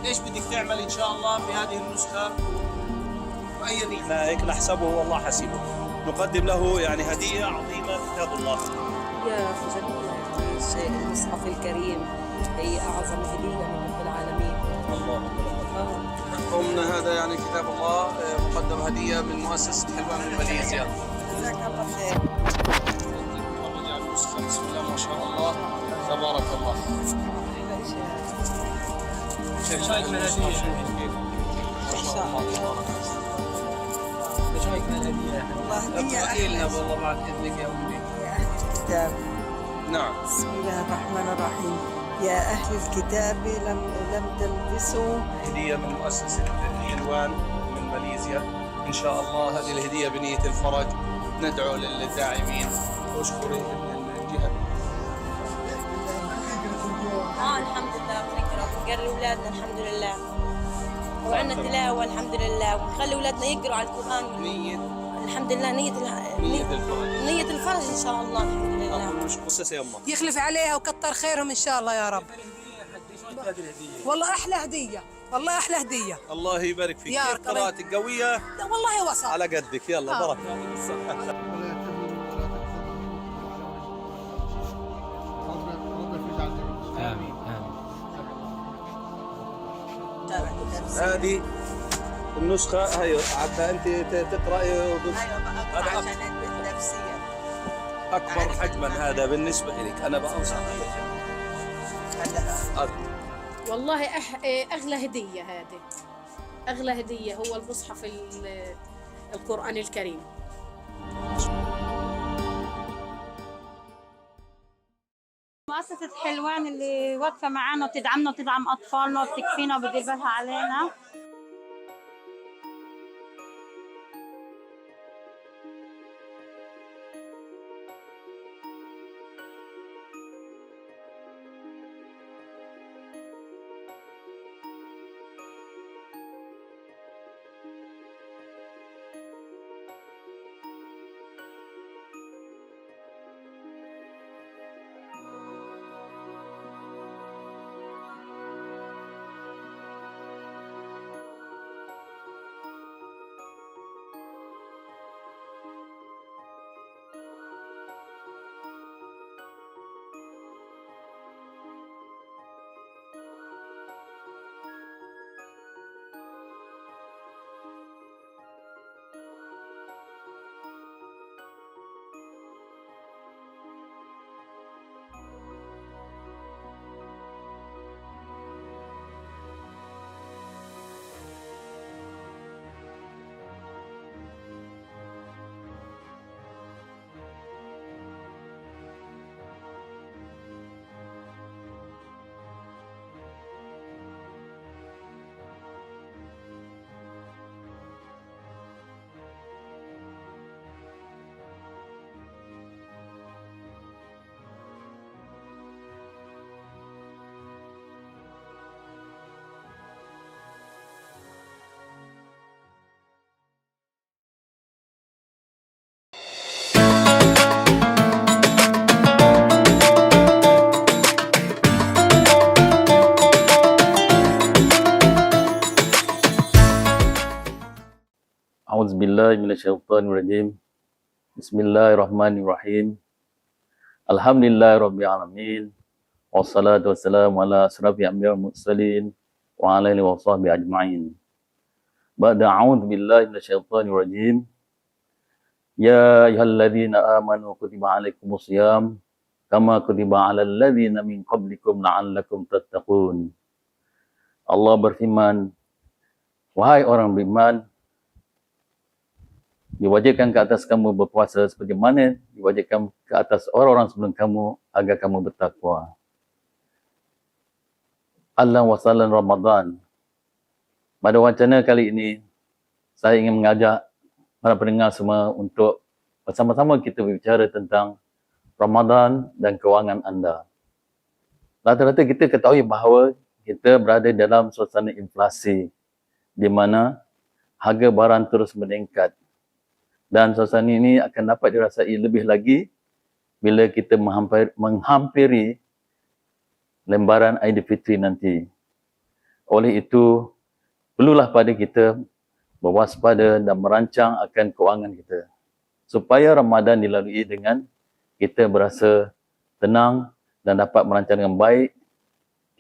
ايش بدك تعمل ان شاء الله في هذه النسخة؟ وأي نية؟ لا هيك نحسبه والله حسيبه. نقدم له يعني هدية عظيمة، كتاب الله. يا جميل الشيء المصحف الكريم هي أعظم هدية من رب العالمين. الله أمنا هذا يعني كتاب الله مقدم هدية من مؤسسة حلوان من ماليزيا. جزاك الله خير. بسم الله ما شاء الله تبارك الله. إن شاء الله. ايش رايك بالهدية؟ والله لنا والله بعد اذنك يا امي. يا أهل الكتاب. نعم. بسم الله الرحمن الرحيم. يا أهل الكتاب لم تلبسوا. هدية من مؤسسة حلوان من ماليزيا. إن شاء الله هذه الهدية بنية الفرج. ندعو للداعمين واشكر الجهة. الحمد لله بنقرا ونقري اولادنا الحمد لله، وعندنا تلاوه الحمد لله، ونخلي اولادنا يقروا على القران. نية الحمد لله نية الفرج إن شاء الله الحمد لله. مش قصة يا أمه. يخلف عليها وكتر خيرهم إن شاء الله يا رب. والله أحلى هدية، والله أحلى هدية. الله يبارك فيك. يا كيف رب. قراءتك قوية؟ لا والله وسط. على قدك. يلا بركة. يعطيك الصحة. آمين آمين. هذه النسخة هي حتى أنت تقرأي. هذا أكبر حجما هذا بالنسبة لك. أنا بأنصح والله أغلى هدية هذه، أغلى هدية هو المصحف القرآن الكريم. مؤسسة حلوان اللي واقفة معانا وتدعمنا وتدعم أطفالنا وبتكفينا وبتدير بالها علينا. A'udzubillahi minasyaitonirrajim. Bismillahirrahmanirrahim. Alhamdulillahirabbil alamin. Wassalatu wassalamu ala asrofil anbiya'i wal mursalin wa ala alihi washabbihi ajma'in. Ba'da a'udzubillahi minasyaitonirrajim. Ya ayyuhalladzina amanu kutiba alaikumusiyam kama kutiba alal ladzina min qablikum la'allakum tattaqun. Allah berfirman, wahai orang beriman, diwajibkan ke atas kamu berpuasa seperti mana diwajibkan ke atas orang-orang sebelum kamu agar kamu bertakwa. Allah wasallam Ramadan. Pada wacana kali ini, saya ingin mengajak para pendengar semua untuk bersama-sama kita berbicara tentang Ramadan dan kewangan anda. Rata-rata kita ketahui bahawa kita berada dalam suasana inflasi di mana harga barang terus meningkat. Dan suasana ini akan dapat dirasai lebih lagi bila kita menghampiri lembaran Aidilfitri nanti. Oleh itu, perlulah pada kita berwaspada dan merancang akan kewangan kita supaya Ramadan dilalui dengan kita berasa tenang dan dapat merancang dengan baik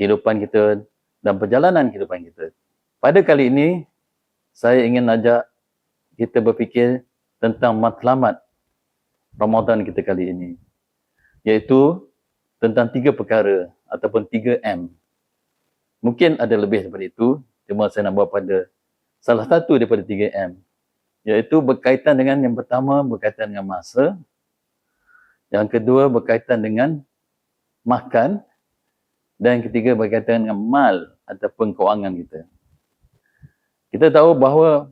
kehidupan kita dan perjalanan kehidupan kita. Pada kali ini, saya ingin ajak kita berfikir tentang matlamat Ramadan kita kali ini, iaitu tentang 3 perkara ataupun 3M. Mungkin ada lebih daripada itu, cuma saya nak buat pada salah satu daripada 3M, iaitu berkaitan dengan yang pertama berkaitan dengan masa, yang kedua berkaitan dengan makan, dan yang ketiga berkaitan dengan mal ataupun kewangan kita. Kita tahu bahawa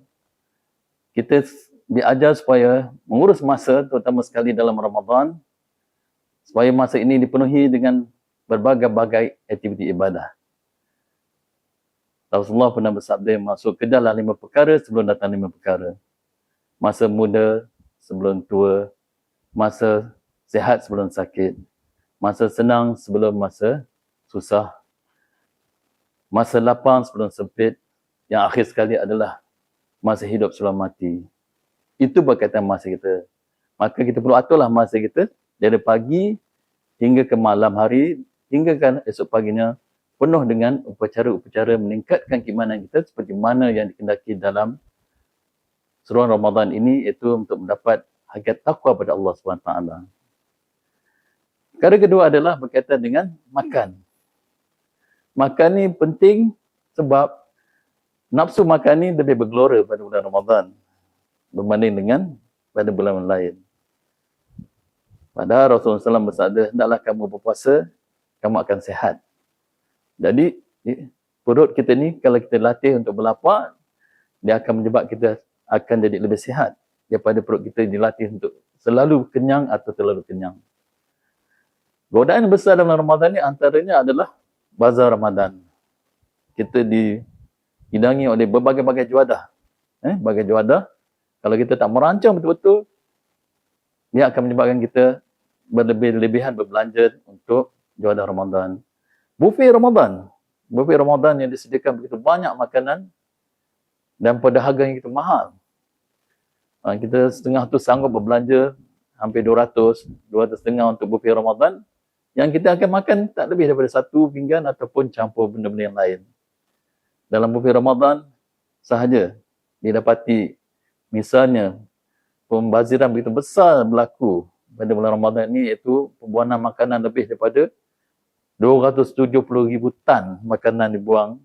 kita diajar supaya mengurus masa, terutama sekali dalam Ramadan, supaya masa ini dipenuhi dengan berbagai-bagai aktiviti ibadah. Rasulullah pernah bersabda, masuk ke dalam 5 perkara sebelum datang 5 perkara. masa muda sebelum tua, masa sihat sebelum sakit, masa senang sebelum masa susah, masa lapang sebelum sempit, yang akhir sekali adalah masa hidup sebelum mati. Itu berkaitan masa kita. Maka kita perlu aturlah masa kita dari pagi hingga ke malam hari, hingga kan esok paginya penuh dengan upacara-upacara meningkatkan keimanan kita seperti mana yang dikendaki dalam surah Ramadan ini, iaitu untuk mendapat hakikat takwa pada Allah SWT. Perkara kedua adalah berkaitan dengan makan. Makan ni penting sebab nafsu makan ni lebih bergelora pada bulan Ramadan berbanding dengan pada bulan lain. Padahal Rasulullah SAW bersabda, hendaklah kamu berpuasa, kamu akan sihat. Jadi, perut kita ni kalau kita latih untuk berlapar, dia akan menyebabkan kita akan jadi lebih sihat daripada perut kita dilatih untuk selalu kenyang atau terlalu kenyang. Godaan besar dalam Ramadan ni antaranya adalah bazar Ramadan. Kita dihidangi oleh berbagai-bagai juadah. Bagai juadah. Kalau kita tak merancang betul-betul, dia akan menyebabkan kita berlebih-lebihan berbelanja untuk juadah Ramadan. Buffet Ramadan. Buffet Ramadan yang disediakan begitu banyak makanan dan pada harga yang begitu mahal. Kita setengah tu sanggup berbelanja hampir 200 setengah untuk buffet Ramadan, yang kita akan makan tak lebih daripada satu pinggan ataupun campur benda-benda yang lain. Dalam buffet Ramadan sahaja didapati misalnya pembaziran begitu besar berlaku pada bulan Ramadan ini, iaitu pembuangan makanan lebih daripada 270,000 tan makanan dibuang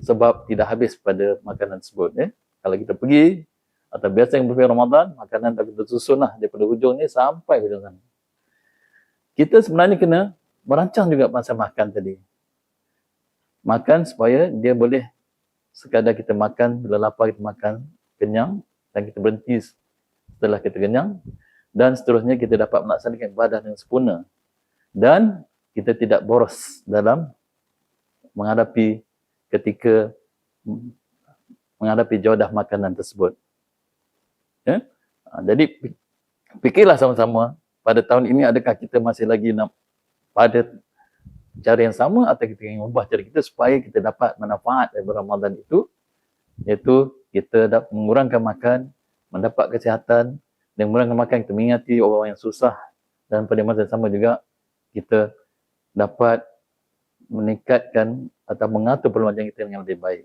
sebab tidak habis pada makanan tersebut. Kalau kita pergi atau biasa yang buffet Ramadan, makanan tak tersusun lah daripada hujung ni sampai hujung sana. Kita sebenarnya kena merancang juga masa makan tadi. Makan supaya dia boleh sekadar kita makan, bila lapar kita makan kenyang dan kita berhenti setelah kita kenyang, dan seterusnya kita dapat melaksanakan ibadah dengan sempurna dan kita tidak boros dalam menghadapi ketika menghadapi jawadah makanan tersebut. Jadi fikirlah sama-sama pada tahun ini, adakah kita masih lagi nak pada cara yang sama atau kita ingin ubah cara kita supaya kita dapat manfaat dari Ramadan itu, iaitu kita dapat mengurangkan makan, mendapat kesihatan, dan mengurangkan makan kita mengingati orang yang susah, dan pada masa yang sama juga kita dapat meningkatkan atau mengatur perluasan kita dengan lebih baik.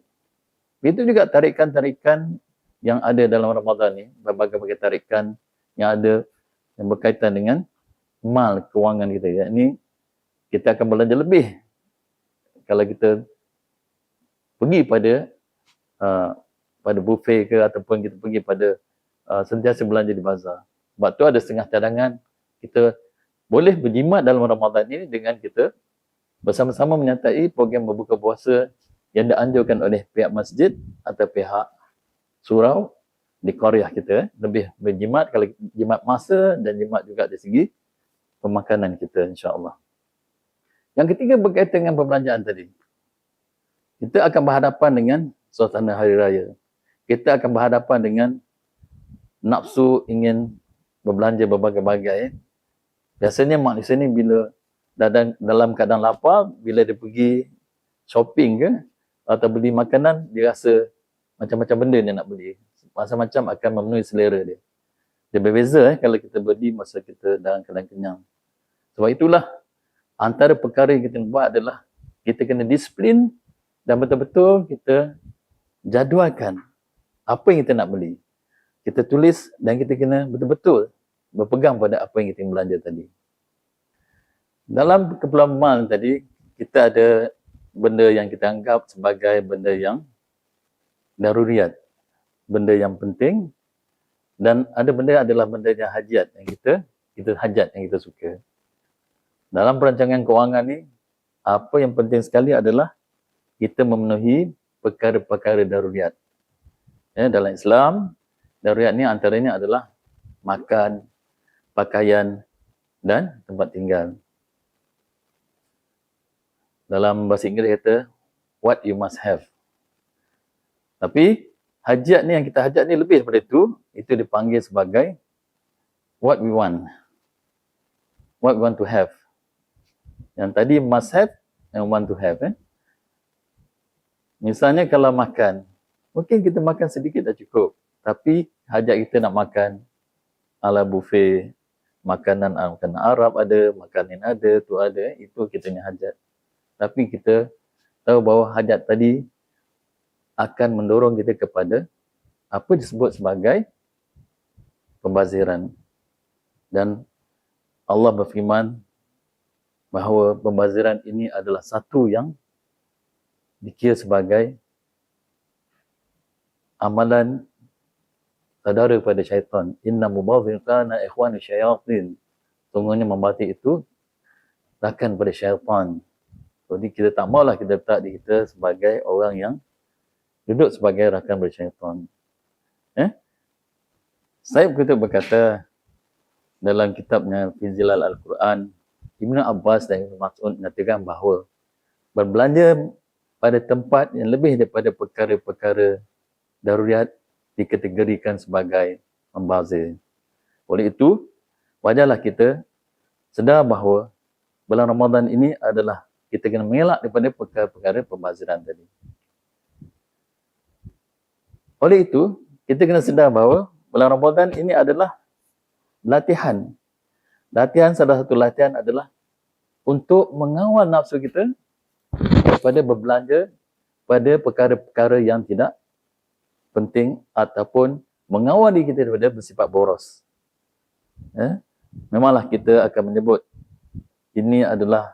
Begitu juga tarikan-tarikan yang ada dalam Ramadan ni, berbagai-bagai tarikan yang ada yang berkaitan dengan mal kewangan kita. Yakni kita akan belanja lebih kalau kita pergi pada buffet ke ataupun kita pergi pada sentiasa belanja di bazar. Sebab tu ada setengah cadangan kita boleh berjimat dalam Ramadan ini dengan kita bersama-sama menyertai program berbuka puasa yang dianjurkan oleh pihak masjid atau pihak surau di qaryah kita. Lebih berjimat, kalau jimat masa dan jimat juga dari segi pemakanan kita, insya-Allah. Yang ketiga berkaitan dengan perbelanjaan tadi. Kita akan berhadapan dengan suasana hari raya. Kita akan berhadapan dengan nafsu ingin berbelanja berbagai-bagai. Biasanya manusia ni bila dalam keadaan lapar, bila dia pergi shopping ke atau beli makanan, dia rasa macam-macam benda dia nak beli. Macam-macam akan memenuhi selera dia. Dia berbeza kalau kita beli masa kita dalam keadaan kenyang. Sebab itulah antara perkara yang kita buat adalah kita kena disiplin dan betul-betul kita jadualkan apa yang kita nak beli. Kita tulis dan kita kena betul-betul berpegang pada apa yang kita belanja tadi. Dalam kepulauan mal tadi, kita ada benda yang kita anggap sebagai benda yang daruriyat, benda yang penting, dan ada benda adalah benda yang hajat, yang kita hajat, yang kita suka. Dalam perancangan kewangan ni, apa yang penting sekali adalah kita memenuhi perkara-perkara daruriyat. Dalam Islam, daruriyat ni antaranya adalah makan, pakaian dan tempat tinggal. Dalam bahasa Inggeris kata, what you must have. Tapi hajat ni yang kita hajat ni lebih daripada itu dipanggil sebagai what we want to have. Yang tadi must have and want to have. Misalnya kalau makan, mungkin kita makan sedikit dah cukup, tapi hajat kita nak makan ala buffet, makanan Arab ada, makanan ada, tu ada, itu kita punya hajat. Tapi kita tahu bahawa hajat tadi akan mendorong kita kepada apa disebut sebagai pembaziran. Dan Allah berfirman bahawa pembaziran ini adalah satu yang dikira sebagai amalan saudara pada syaitan. Inna mubazir kana ikhwan syayatin. Sungguhnya membazir itu rakan pada syaitan. Jadi kita tak maulah kita letak diri kita sebagai orang yang duduk sebagai rakan pada syaitan. Sayyid Qutb berkata dalam kitabnya Fi Zilal Al-Quran, Ibn Abbas dan Ibn Mas'ud mengatakan bahawa berbelanja pada tempat yang lebih daripada perkara-perkara daruriat dikategorikan sebagai membazir. Oleh itu, wajarlah kita sedar bahawa bulan Ramadan ini adalah kita kena mengelak daripada perkara-perkara pembaziran tadi. Oleh itu, kita kena sedar bahawa bulan Ramadan ini adalah latihan. Latihan, salah satu latihan adalah untuk mengawal nafsu kita daripada berbelanja pada perkara-perkara yang tidak penting ataupun mengawal diri kita daripada bersifat boros. Memanglah kita akan menyebut ini adalah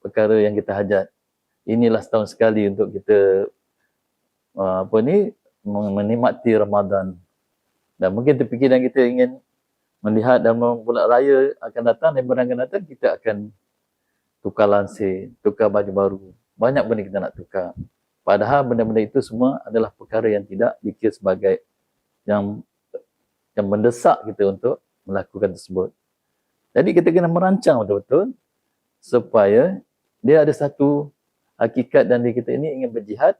perkara yang kita hajat. Inilah setahun sekali untuk kita menikmati Ramadan. Dan mungkin terfikiran kita ingin melihat dalam bulan raya akan datang, Ramadan akan datang, kita akan tukar lansir, tukar baju baru. Banyak benda kita nak tukar. Padahal benda-benda itu semua adalah perkara yang tidak dikira sebagai yang mendesak kita untuk melakukan tersebut. Jadi kita kena merancang betul-betul supaya dia ada satu hakikat dan diri kita ini ingin berjihad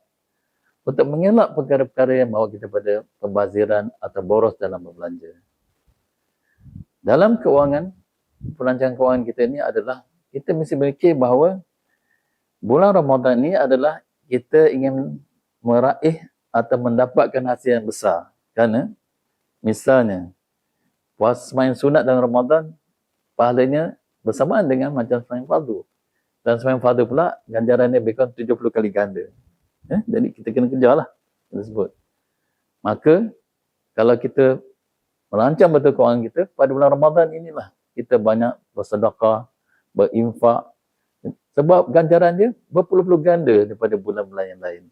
untuk mengelak perkara-perkara yang bawa kita pada pembaziran atau boros dalam berbelanja. Dalam keuangan, perancangan keuangan kita ini adalah kita mesti berfikir bahawa bulan Ramadan ini adalah kita ingin meraih atau mendapatkan hasil yang besar. Kerana misalnya puasa sembahyang sunat dalam Ramadan pahalanya bersamaan dengan macam sembahyang fardu. Dan sembahyang fardu pula ganjarannya lebih kurang 70 kali ganda. Jadi kita kena kejarlah tersebut. Maka kalau kita merancang betul keuangan kita pada bulan Ramadan inilah kita banyak bersedekah, berinfak, sebab ganjaran dia berpuluh-puluh ganda daripada bulan-bulan yang lain.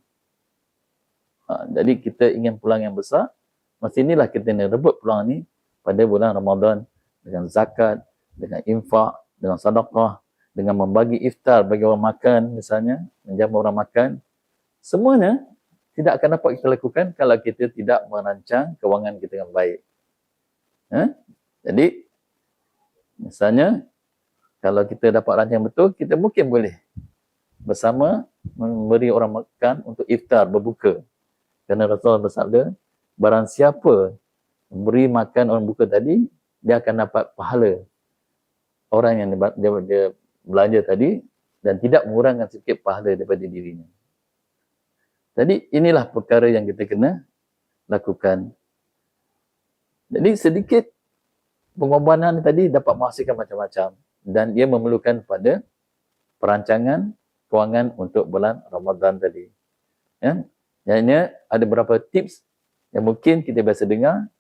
Jadi kita ingin peluang yang besar, masa inilah kita nak rebut peluang ni pada bulan Ramadan dengan zakat, dengan infak, dengan sedekah, dengan membagi iftar bagi orang makan misalnya, menjamu orang makan. Semuanya tidak akan dapat kita lakukan kalau kita tidak merancang kewangan kita dengan baik. Jadi misalnya kalau kita dapat rancang betul, kita mungkin boleh bersama memberi orang makan untuk iftar, berbuka. Kerana Rasulullah bersabda, barang siapa memberi makan orang buka tadi, dia akan dapat pahala orang yang dia belanja tadi dan tidak mengurangkan sedikit pahala daripada dirinya. Jadi inilah perkara yang kita kena lakukan. Jadi sedikit pengorbanan tadi dapat menghasilkan macam-macam. Dan dia memerlukan pada perancangan kewangan untuk bulan Ramadan tadi. Yang ini ada beberapa tips yang mungkin kita biasa dengar.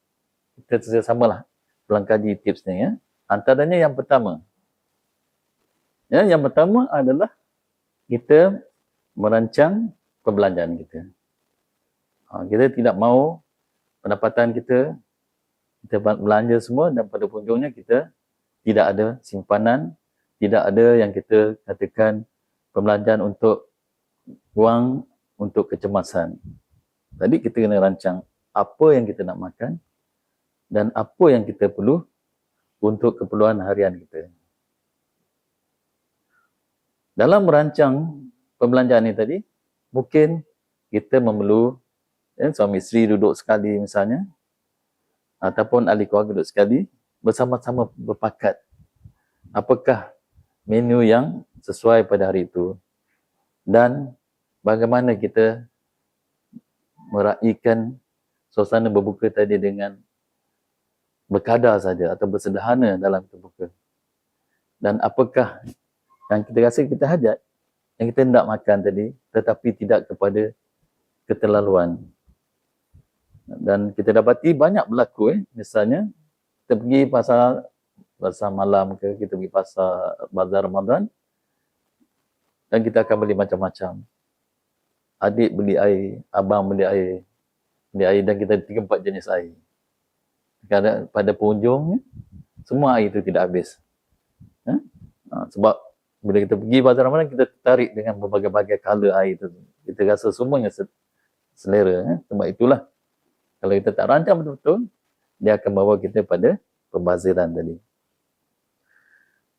Kita bersamalah pelangkaji tips ni. Antaranya yang pertama. Yang pertama adalah kita merancang perbelanjaan kita. Kita tidak mahu pendapatan kita belanja semua dan pada hujungnya kita tidak ada simpanan, tidak ada yang kita katakan pembelanjaan untuk wang untuk kecemasan. Tadi kita kena rancang apa yang kita nak makan dan apa yang kita perlu untuk keperluan harian kita. Dalam merancang pembelanjaan ini tadi, mungkin kita suami isteri duduk sekali misalnya, ataupun ahli keluarga duduk sekali, bersama-sama berpakat apakah menu yang sesuai pada hari itu dan bagaimana kita meraihkan suasana berbuka tadi dengan berkadar saja atau bersederhana dalam berbuka. Dan apakah yang kita rasa kita hajat, yang kita hendak makan tadi, tetapi tidak kepada keterlaluan. Dan kita dapati banyak berlaku, misalnya kita pergi pasar malam ke, kita pergi pasar bazar Ramadan dan kita akan beli macam-macam. Adik beli air, abang beli air dan kita 3-4 jenis air. Kadang pada penghujung semua air itu tidak habis. Sebab bila kita pergi bazar Ramadan, kita tertarik dengan berbagai-bagai color air itu. Kita rasa semuanya selera. Sebab itulah kalau kita tak rancang betul-betul, dia akan bawa kita pada pembaziran tadi.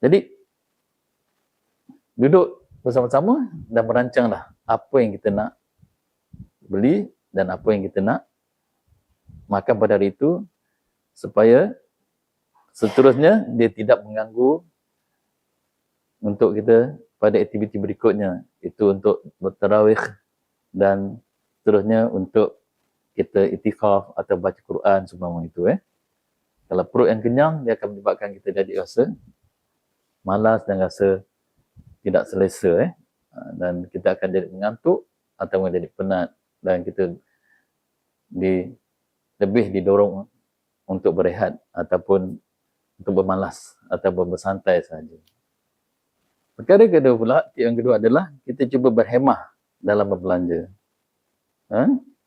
Jadi, duduk bersama-sama dan merancanglah apa yang kita nak beli dan apa yang kita nak makan pada hari itu supaya seterusnya dia tidak mengganggu untuk kita pada aktiviti berikutnya. Itu untuk bertarawih dan seterusnya untuk kita itikaf atau baca Quran semua itu. Kalau perut yang kenyang, dia akan menyebabkan kita jadi rasa malas dan rasa tidak selesa. Dan kita akan jadi mengantuk atau menjadi penat dan kita lebih didorong untuk berehat ataupun untuk bermalas ataupun bersantai saja. Perkara kedua pula, yang kedua adalah kita cuba berhemah dalam berbelanja.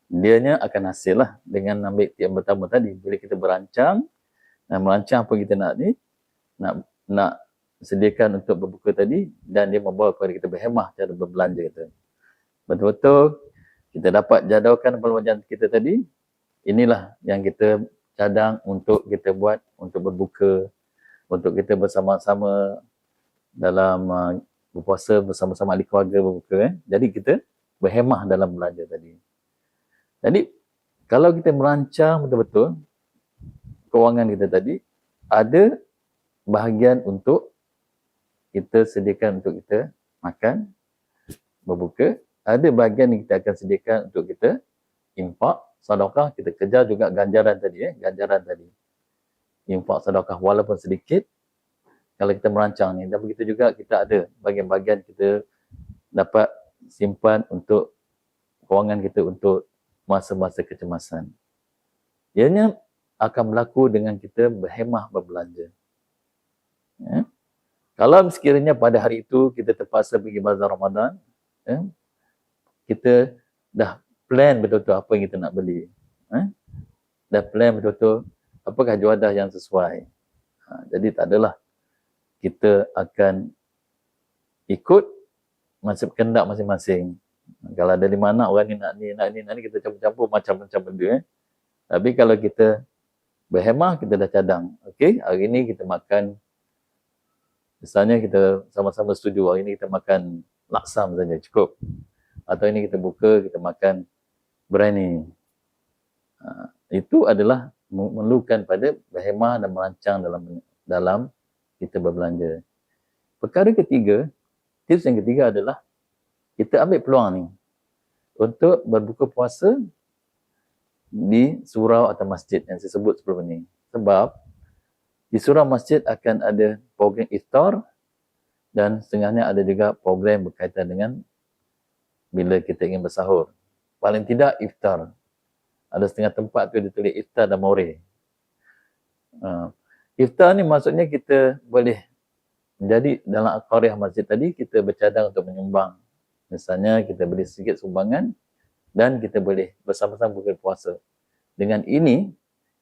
Dianya akan hasil lah dengan ambil yang pertama tadi. Bila kita berancang, merancang apa kita nak ni, nak sediakan untuk berbuka tadi, dan dia membawa kepada kita berhemah cara berbelanja kita. Betul-betul kita dapat jadualkan belanjaan kita tadi, inilah yang kita cadang untuk kita buat untuk berbuka, untuk kita bersama-sama dalam berpuasa bersama-sama ahli keluarga berbuka. Jadi kita berhemah dalam belanja tadi. Jadi kalau kita merancang betul-betul kewangan kita tadi, ada bahagian untuk kita sediakan untuk kita makan, berbuka. Ada bahagian yang kita akan sediakan untuk kita infak, sedekah. Kita kejar juga ganjaran tadi. Ganjaran tadi. Infak, sedekah walaupun sedikit. Kalau kita merancang ni. Dan begitu juga kita ada bahagian-bahagian kita dapat simpan untuk kewangan kita untuk masa-masa kecemasan. Ianya akan berlaku dengan kita berhemah berbelanja. Kalau sekiranya pada hari itu kita terpaksa pergi bazar Ramadan, kita dah plan betul-betul apa yang kita nak beli. Dah plan betul-betul apakah juadah yang sesuai. Jadi tak adalah kita akan ikut masa kehendak masing-masing. Kalau ada 5 anak, orang ni nak ni, kita campur-campur macam-macam benda. Tapi kalau kita berhemah, kita dah cadang. Okey, hari ni kita makan, misalnya kita sama-sama setuju, hari ni kita makan laksa saja, cukup. Atau ini kita buka, kita makan biryani. Itu adalah memerlukan pada berhemah dan merancang dalam kita berbelanja. Perkara ketiga, tips yang ketiga adalah kita ambil peluang ni untuk berbuka puasa di surau atau masjid yang saya sebut sebelum ini. Sebab di surau masjid akan ada program iftar dan setengahnya ada juga program berkaitan dengan bila kita ingin bersahur. Paling tidak iftar. Ada setengah tempat tu dia tulis iftar dan maure. Iftar ni maksudnya kita boleh menjadi dalam qaryah masjid tadi, kita bercadang untuk menyumbang. Misalnya kita beli sedikit sumbangan dan kita boleh bersama-sama buka puasa. Dengan ini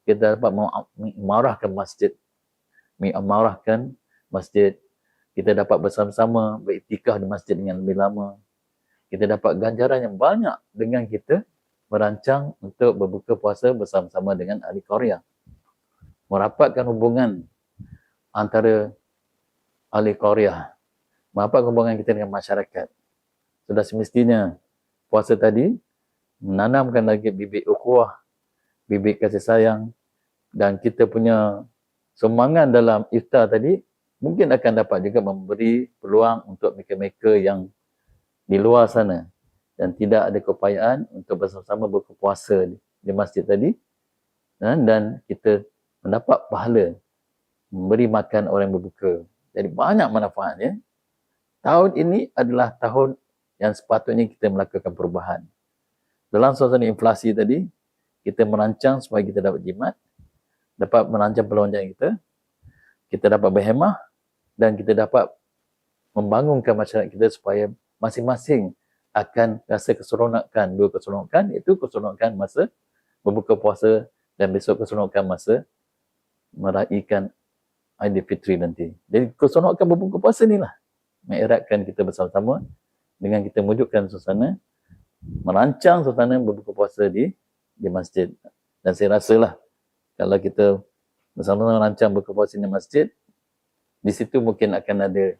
kita dapat mengamarahkan masjid. Kita dapat bersama-sama beriktikaf di masjid dengan lebih lama. Kita dapat ganjaran yang banyak dengan kita merancang untuk berbuka puasa bersama-sama dengan ahli qaryah. Merapatkan hubungan antara ahli qaryah, merapatkan hubungan kita dengan masyarakat. Sudah semestinya puasa tadi menanamkan lagi bibit ukhuwah, bibit kasih sayang, dan kita punya sumbangan dalam iftar tadi mungkin akan dapat juga memberi peluang untuk mereka-mereka yang di luar sana dan tidak ada keupayaan untuk bersama-sama berbuka puasa di masjid tadi, dan kita mendapat pahala memberi makan orang yang berbuka. Jadi banyak manfaatnya. Tahun ini adalah tahun yang sepatutnya kita melakukan perubahan. Dalam suasana inflasi tadi, kita merancang supaya kita dapat jimat, dapat merancang peluang kita dapat berhemah, dan kita dapat membangunkan masyarakat kita supaya masing-masing akan rasa keseronokan. Dua keseronokan, iaitu keseronokan masa berbuka puasa dan besok keseronokan masa meraihkan Aidilfitri nanti. Jadi keseronokan berbuka puasa ni lah mengeratkan kita bersama-sama dengan kita wujudkan suasana, merancang suasana berbuka puasa di masjid. Dan saya rasalah kalau kita bersama-sama merancang berbuka puasa di masjid, di situ mungkin akan ada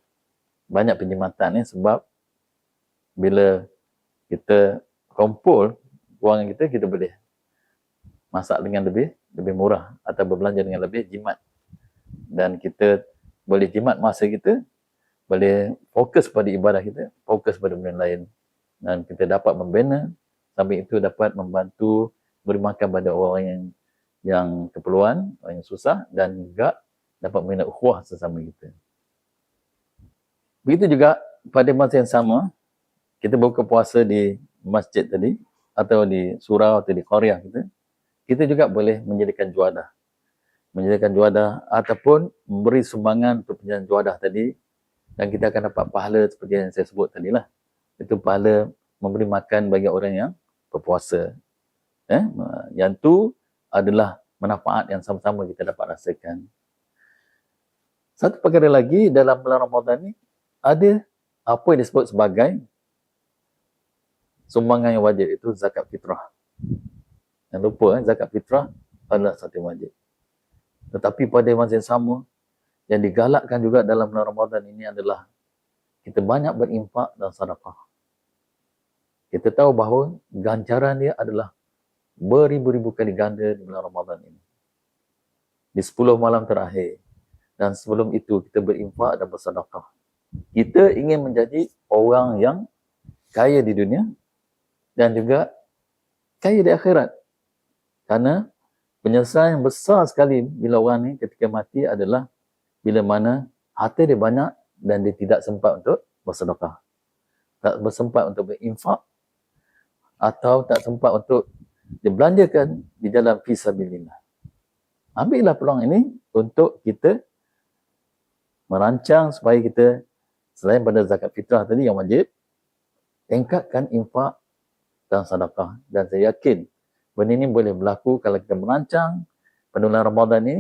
banyak penjimatan sebab bila kita kumpul kewangan kita boleh masak dengan lebih murah atau berbelanja dengan lebih jimat, dan kita boleh jimat masa kita, boleh fokus pada ibadah kita, fokus pada benda lain, dan kita dapat membina, sambil itu dapat membantu beri makan pada orang yang keperluan, orang yang susah, dan juga dapat membina ukhuwah sesama kita. Begitu juga pada masa yang sama, kita buka puasa di masjid tadi, atau di surau atau di qaryah kita juga boleh menjadikan juadah ataupun memberi sumbangan untuk penjadian juadah tadi, dan kita akan dapat pahala seperti yang saya sebut tadi lah. Itu pahala memberi makan bagi orang yang berpuasa. Yang tu adalah manfaat yang sama-sama kita dapat rasakan. Satu perkara lagi dalam bulan Ramadan ni, ada apa yang disebut sebagai sumbangan yang wajib, itu zakat fitrah. Jangan lupa, zakat fitrah adalah satu yang wajib. Tetapi pada masa yang sama, yang digalakkan juga dalam bulan Ramadan ini adalah kita banyak berinfak dan sedekah. Kita tahu bahawa ganjaran dia adalah beribu-ribu kali ganda di bulan Ramadan ini. Di 10 malam terakhir. Dan sebelum itu kita berinfak dan bersedekah. Kita ingin menjadi orang yang kaya di dunia dan juga kaya di akhirat. Karena penyesalan yang besar sekali bila orang ni ketika mati adalah bila mana harta dia banyak dan dia tidak sempat untuk bersedekah. Tak bersempat untuk berinfak atau tak sempat untuk dibelanjakan di dalam fisabilillah. Ambillah peluang ini untuk kita merancang supaya kita selain pada zakat fitrah tadi yang wajib, tingkatkan infak dan sedekah. Dan saya yakin benda ini boleh berlaku kalau kita merancang pada bulan Ramadan ini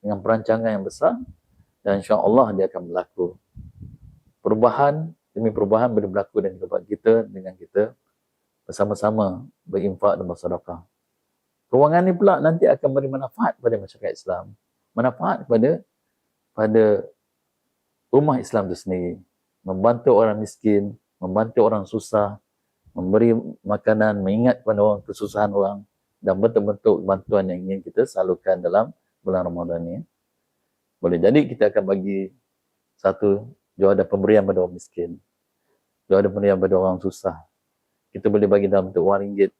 dengan perancangan yang besar, dan insya-Allah dia akan berlaku. Perubahan demi perubahan boleh berlaku dalam kehidupan kita dengan kita bersama-sama berinfak dan bersedekah. Kewangan ini pula nanti akan beri manfaat pada masyarakat Islam, manfaat pada ummah Islam itu sendiri, membantu orang miskin, membantu orang susah, memberi makanan, mengingat kepada orang kesusahan orang, dan bentuk-bentuk bantuan yang ingin kita salurkan dalam bulan Ramadan ini. Boleh jadi kita akan bagi satu juadah pemberian pada orang miskin, juadah pemberian pada orang susah. Kita boleh bagi dalam bentuk wang ringgit.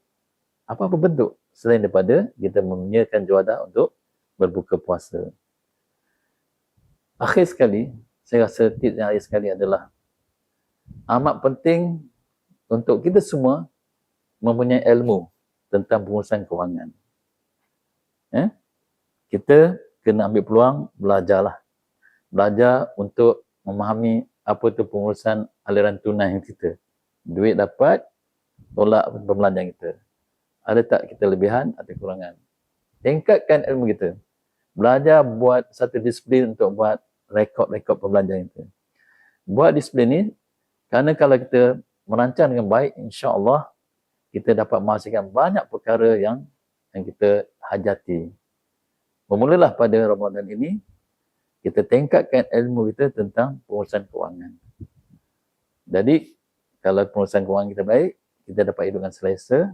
Apa-apa bentuk selain daripada kita menyediakan juadah untuk berbuka puasa. Akhir sekali, saya rasa tips yang akhir sekali adalah amat penting untuk kita semua mempunyai ilmu tentang pengurusan kewangan. Kita kena ambil peluang, belajarlah. Belajar untuk memahami apa itu pengurusan aliran tunai kita. Duit dapat, tolak pembelanjaan kita. Ada tak kita lebihan atau kekurangan? Tingkatkan ilmu kita. Belajar buat satu disiplin untuk buat rekod-rekod perbelanjaan kita. Buat disiplin ni, kerana kalau kita merancang dengan baik, insya-Allah kita dapat menghasilkan banyak perkara yang kita hajati. Bermulalah pada Ramadan ini, kita tingkatkan ilmu kita tentang pengurusan kewangan. Jadi, kalau pengurusan kewangan kita baik, kita dapat hidup dengan selesa,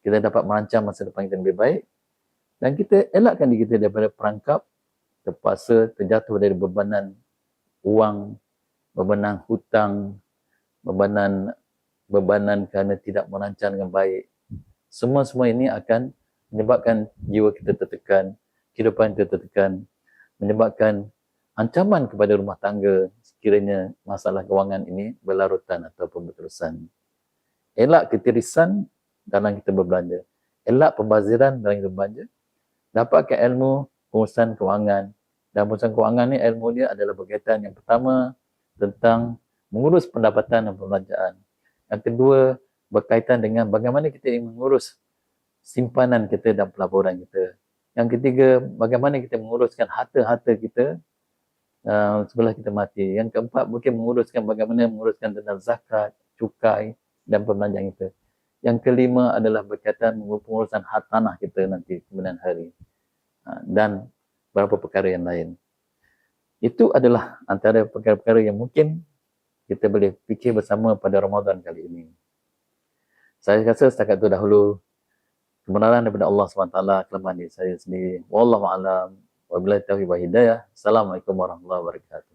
kita dapat merancang masa depan kita lebih baik, dan kita elakkan diri kita daripada perangkap terpaksa terjatuh dari bebanan wang, bebanan hutang, bebanan kerana tidak merancang dengan baik. Semua ini akan menyebabkan jiwa kita tertekan, kehidupan kita tertekan, menyebabkan ancaman kepada rumah tangga sekiranya masalah kewangan ini berlarutan ataupun berterusan. Elak ketirisan dalam kita berbelanja. Elak pembaziran dalam kita berbelanja. Dapatkan ilmu pengurusan kewangan. Dan pengurusan kewangan ni, ilmu dia adalah berkaitan yang pertama tentang mengurus pendapatan dan perbelanjaan. Yang kedua, berkaitan dengan bagaimana kita ingin mengurus simpanan kita dan pelaburan kita. Yang ketiga, bagaimana kita menguruskan harta-harta kita sebelah kita mati. Yang keempat, mungkin bagaimana menguruskan tentang zakat, cukai dan perbelanjaan kita. Yang kelima adalah berkaitan dengan pengurusan hak tanah kita nanti kemudian hari. Dan beberapa perkara yang lain. Itu adalah antara perkara-perkara yang mungkin kita boleh fikir bersama pada Ramadan kali ini. Saya rasa setakat itu dahulu. Kebenaran daripada Allah SWT, kelemahan diri saya sendiri. Wallahu a'lam. Wabillahi taufiq wa hidayah. Assalamualaikum warahmatullahi wabarakatuh.